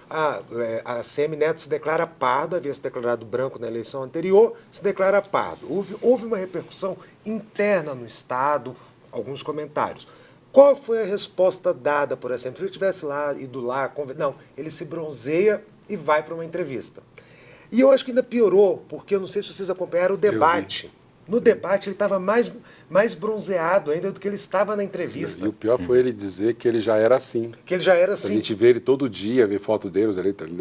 a ACM Neto se declara pardo, havia se declarado branco na eleição anterior, se declara pardo. Houve uma repercussão interna no Estado, alguns comentários. Qual foi a resposta dada por ACM? Se ele tivesse ido lá, não, ele se bronzeia e vai para uma entrevista. E eu acho que ainda piorou, porque eu não sei se vocês acompanharam o debate. No debate ele estava mais bronzeado ainda do que ele estava na entrevista. E o pior foi ele dizer que ele já era assim. Que ele já era assim. A gente vê ele todo dia, vê foto dele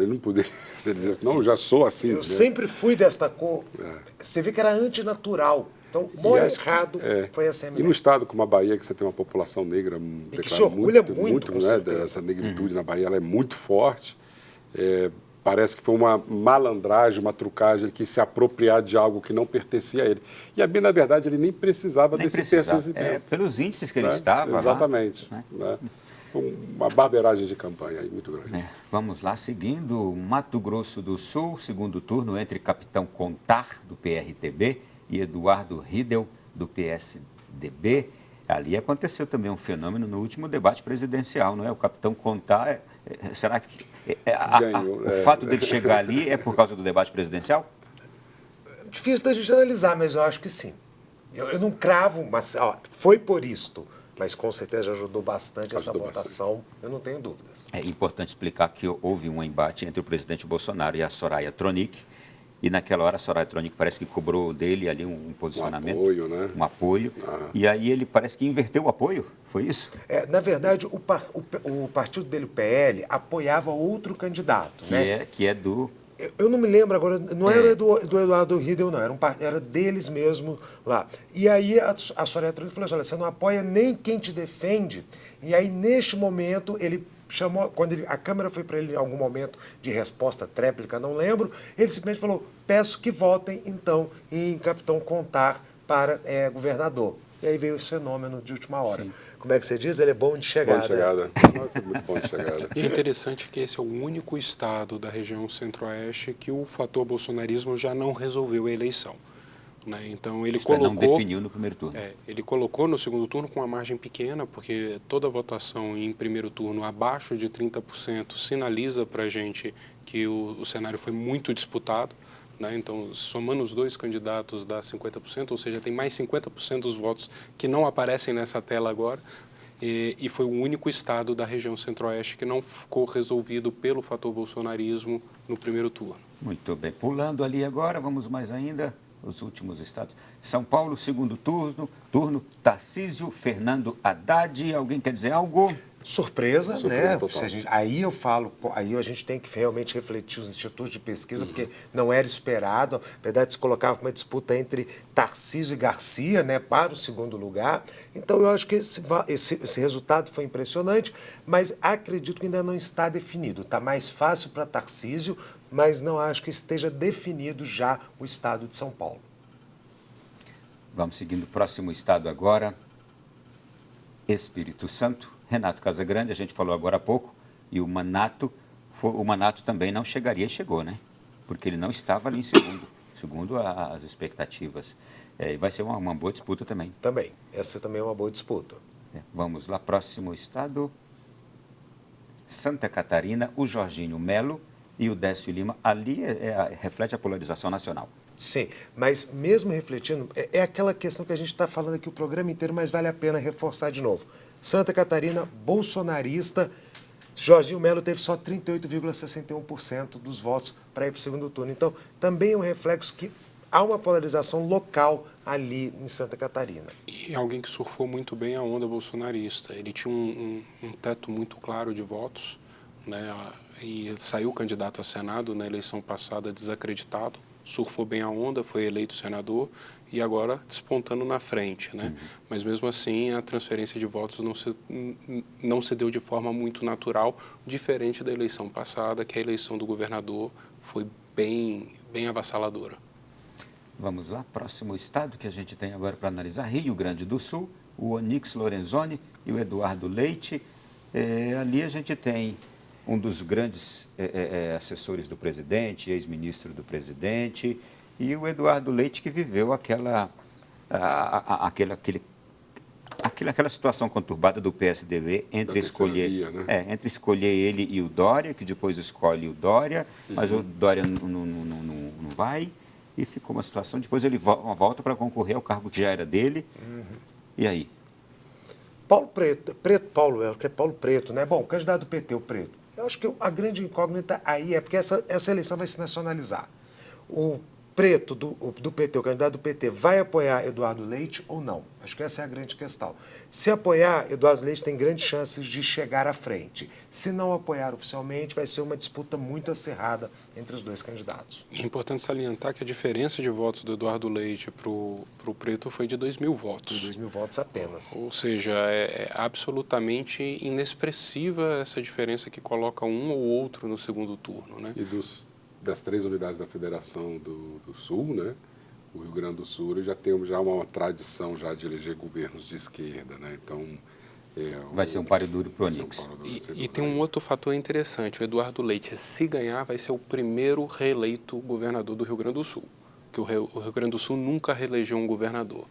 não poderia dizer, não, eu já sou assim. Eu sempre fui desta cor. Você vê que era antinatural. Então, o maior errado foi a ACM Neto. E no estado como a Bahia, que você tem uma população negra, que se orgulha muito né, dessa negritude na Bahia, ela é muito forte. Parece que foi uma malandragem, uma trucagem, ele quis se apropriar de algo que não pertencia a ele. E, na verdade, ele nem precisava desse pertencimento. Pelos índices que ele né? estava Exatamente. lá. Né? Uma barbeiragem de campanha aí, muito grande. Vamos lá, seguindo, Mato Grosso do Sul, segundo turno entre Capitão Contar, do PRTB, e Eduardo Riedel, do PSDB. Ali aconteceu também um fenômeno no último debate presidencial, não é? O Capitão Contar, será que o fato dele chegar ali é por causa do debate presidencial? Difícil da gente analisar, mas eu acho que sim. Eu não cravo, mas foi por isto. Mas com certeza ajudou bastante essa votação, eu não tenho dúvidas. É importante explicar que houve um embate entre o presidente Bolsonaro e a Soraya Tronic, e naquela hora a Soraya Tronic parece que cobrou dele ali um posicionamento. Um apoio, né? Um apoio. E aí ele parece que inverteu o apoio, foi isso? Na verdade, o partido dele, o PL, apoiava outro candidato. Que é do... Eu não me lembro agora, não era do Eduardo Riedel, não, era deles mesmo lá. E aí a Soraya Tronic falou assim, olha, você não apoia nem quem te defende. E aí, neste momento, ele chamou, quando a Câmara foi para ele em algum momento de resposta tréplica, não lembro, ele simplesmente falou, peço que votem, então, em Capitão Contar para governador. E aí veio esse fenômeno de última hora. Sim. Como é que você diz? Ele é bom de chegada. Bom de chegada. Nossa, muito bom de chegada. E é interessante que esse é o único estado da região centro-oeste que o fator bolsonarismo já não resolveu a eleição. Né? Então ele colocou, não definiu no primeiro turno. Ele colocou no segundo turno com uma margem pequena, porque toda votação em primeiro turno abaixo de 30% sinaliza para a gente que o cenário foi muito disputado. Né? Então, somando os dois candidatos dá 50%, ou seja, tem mais 50% dos votos que não aparecem nessa tela agora, e foi o único estado da região centro-oeste que não ficou resolvido pelo fator bolsonarismo no primeiro turno. Muito bem. Pulando ali agora, vamos mais ainda, os últimos estados. São Paulo, segundo turno, Tarcísio, Fernando Haddad, alguém quer dizer algo? Surpresa, né? Aí a gente tem que realmente refletir os institutos de pesquisa, porque não era esperado. Na verdade, se colocava uma disputa entre Tarcísio e Garcia, né, para o segundo lugar. Então, eu acho que esse resultado foi impressionante, mas acredito que ainda não está definido. Está mais fácil para Tarcísio, mas não acho que esteja definido já o estado de São Paulo. Vamos seguindo o próximo estado agora, Espírito Santo. Renato Casagrande, a gente falou agora há pouco, e o Manato também não chegaria, e chegou, né? Porque ele não estava ali em segundo as expectativas. E vai ser uma boa disputa também. Também, essa também é uma boa disputa. Vamos lá, próximo estado, Santa Catarina, o Jorginho Melo e o Décio Lima. Ali reflete a polarização nacional. Sim, mas mesmo refletindo, é aquela questão que a gente está falando aqui o programa inteiro, mas vale a pena reforçar de novo. Santa Catarina, bolsonarista, Jorginho Melo teve só 38,61% dos votos para ir para o segundo turno. Então, também é um reflexo que há uma polarização local ali em Santa Catarina. E alguém que surfou muito bem a onda bolsonarista. Ele tinha um teto muito claro de votos, né? E saiu candidato a Senado na eleição passada desacreditado. Surfou bem a onda, foi eleito senador e agora despontando na frente, né? Mas mesmo assim a transferência de votos não se deu de forma muito natural, diferente da eleição passada, que a eleição do governador foi bem avassaladora. Vamos lá, próximo estado que a gente tem agora para analisar, Rio Grande do Sul, o Onyx Lorenzoni e o Eduardo Leite. Ali a gente tem um dos grandes assessores do presidente, ex-ministro do presidente, e o Eduardo Leite, que viveu aquela situação conturbada do PSDB entre escolher ele e o Dória, que depois escolhe o Dória, mas o Dória não vai, e ficou uma situação, depois ele volta para concorrer ao cargo que já era dele, e aí? Paulo Preto, né? Bom, o candidato do PT, o Preto. Eu acho que a grande incógnita aí é porque essa eleição vai se nacionalizar. O Preto, do PT, o candidato do PT, vai apoiar Eduardo Leite ou não? Acho que essa é a grande questão. Se apoiar, Eduardo Leite tem grandes chances de chegar à frente. Se não apoiar oficialmente, vai ser uma disputa muito acirrada entre os dois candidatos. É importante salientar que a diferença de votos do Eduardo Leite para o Preto foi de 2.000 votos. De 2.000 votos apenas. Ou seja, é absolutamente inexpressiva essa diferença que coloca um ou outro no segundo turno, né? E das 3 unidades da Federação do Sul, né? O Rio Grande do Sul, já temos uma tradição já de eleger governos de esquerda, né? Então vai ser um páreo duro para o Onix. E tem um outro fator interessante. O Eduardo Leite, se ganhar, vai ser o primeiro reeleito governador do Rio Grande do Sul. Que o Rio Grande do Sul nunca reelegeu um governador.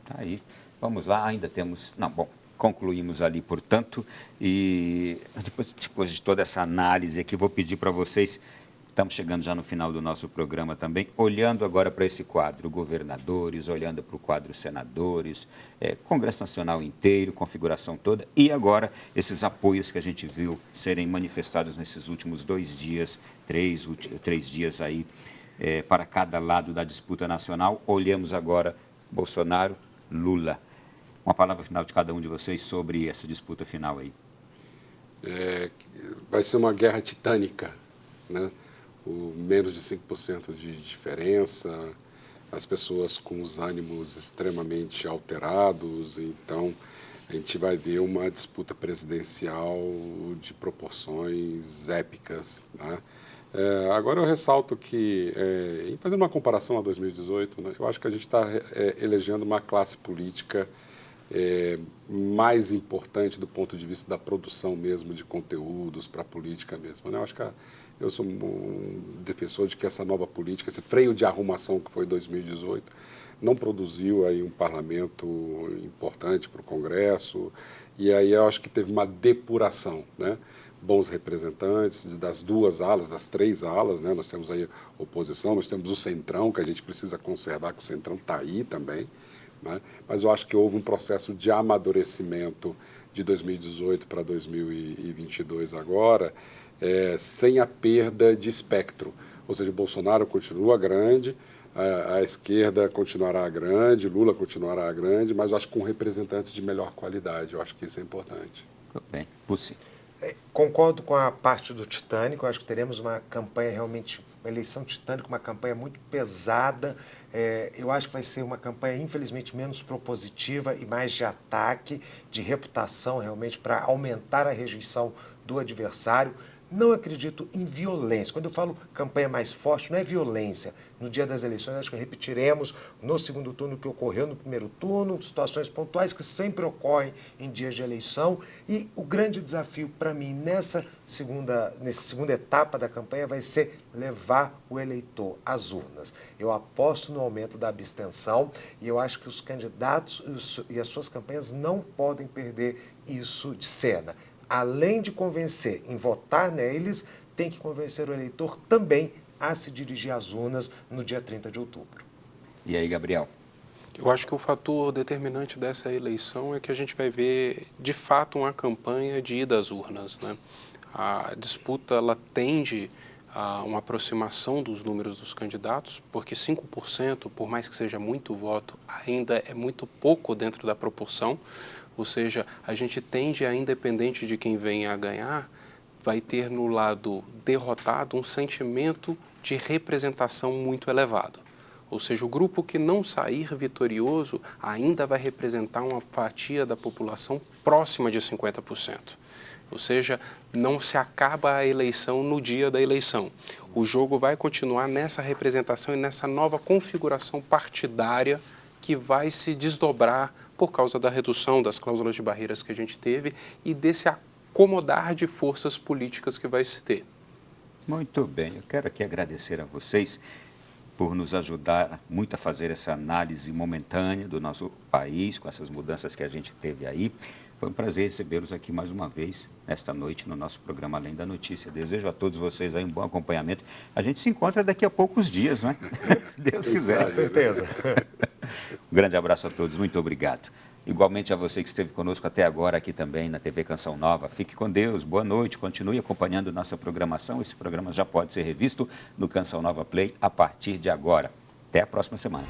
Tá aí. Vamos lá, ainda temos... Não, bom, concluímos ali, portanto, e depois de toda essa análise aqui, vou pedir para vocês... Estamos chegando já no final do nosso programa também, olhando agora para esse quadro, governadores, olhando para o quadro senadores, Congresso Nacional inteiro, configuração toda, e agora esses apoios que a gente viu serem manifestados nesses últimos 2 dias, 3 dias aí, para cada lado da disputa nacional. Olhamos agora Bolsonaro, Lula. Uma palavra final de cada um de vocês sobre essa disputa final aí. Vai ser uma guerra titânica, né? Menos de 5% de diferença, as pessoas com os ânimos extremamente alterados, então a gente vai ver uma disputa presidencial de proporções épicas, né? Agora eu ressalto que, fazendo uma comparação a 2018, né, eu acho que a gente está elegendo uma classe política mais importante do ponto de vista da produção mesmo de conteúdos para a política mesmo, né? Eu acho que eu sou um defensor de que essa nova política, esse freio de arrumação que foi 2018, não produziu aí um parlamento importante para o Congresso, e aí eu acho que teve uma depuração, né? Bons representantes das 2 alas, das 3 alas, né? Nós temos aí oposição, nós temos o Centrão, que a gente precisa conservar, que o Centrão está aí também, né? Mas eu acho que houve um processo de amadurecimento de 2018 para 2022 agora, sem a perda de espectro. Ou seja, Bolsonaro continua grande, a esquerda continuará grande, Lula continuará grande, mas eu acho que com representantes de melhor qualidade. Eu acho que isso é importante. Tudo bem. Pucci. Concordo com a parte do Titânico, eu acho que teremos uma campanha realmente, uma eleição titânica, uma campanha muito pesada. Eu acho que vai ser uma campanha, infelizmente, menos propositiva e mais de ataque, de reputação, realmente, para aumentar a rejeição do adversário. Não acredito em violência. Quando eu falo campanha mais forte, não é violência. No dia das eleições, acho que repetiremos no segundo turno o que ocorreu no primeiro turno, situações pontuais que sempre ocorrem em dias de eleição. E o grande desafio para mim nessa segunda etapa da campanha vai ser levar o eleitor às urnas. Eu aposto no aumento da abstenção e eu acho que os candidatos e as suas campanhas não podem perder isso de cena. Além de convencer em votar neles, tem que convencer o eleitor também a se dirigir às urnas no dia 30 de outubro. E aí, Gabriel? Eu acho que o fator determinante dessa eleição é que a gente vai ver, de fato, uma campanha de ida às urnas, né? A disputa ela tende a uma aproximação dos números dos candidatos, porque 5%, por mais que seja muito voto, ainda é muito pouco dentro da proporção. Ou seja, a gente tende a, independente de quem venha a ganhar, vai ter no lado derrotado um sentimento de representação muito elevado. Ou seja, o grupo que não sair vitorioso ainda vai representar uma fatia da população próxima de 50%. Ou seja, não se acaba a eleição no dia da eleição. O jogo vai continuar nessa representação e nessa nova configuração partidária que vai se desdobrar por causa da redução das cláusulas de barreiras que a gente teve e desse acomodar de forças políticas que vai se ter. Muito bem, eu quero aqui agradecer a vocês por nos ajudar muito a fazer essa análise momentânea do nosso país, com essas mudanças que a gente teve aí. Foi um prazer recebê-los aqui mais uma vez, nesta noite, no nosso programa Além da Notícia. Desejo a todos vocês aí um bom acompanhamento. A gente se encontra daqui a poucos dias, não é? Se Deus quiser. Com certeza. Um grande abraço a todos, muito obrigado. Igualmente a você que esteve conosco até agora aqui também na TV Canção Nova. Fique com Deus, boa noite, continue acompanhando nossa programação. Esse programa já pode ser revisto no Canção Nova Play a partir de agora. Até a próxima semana.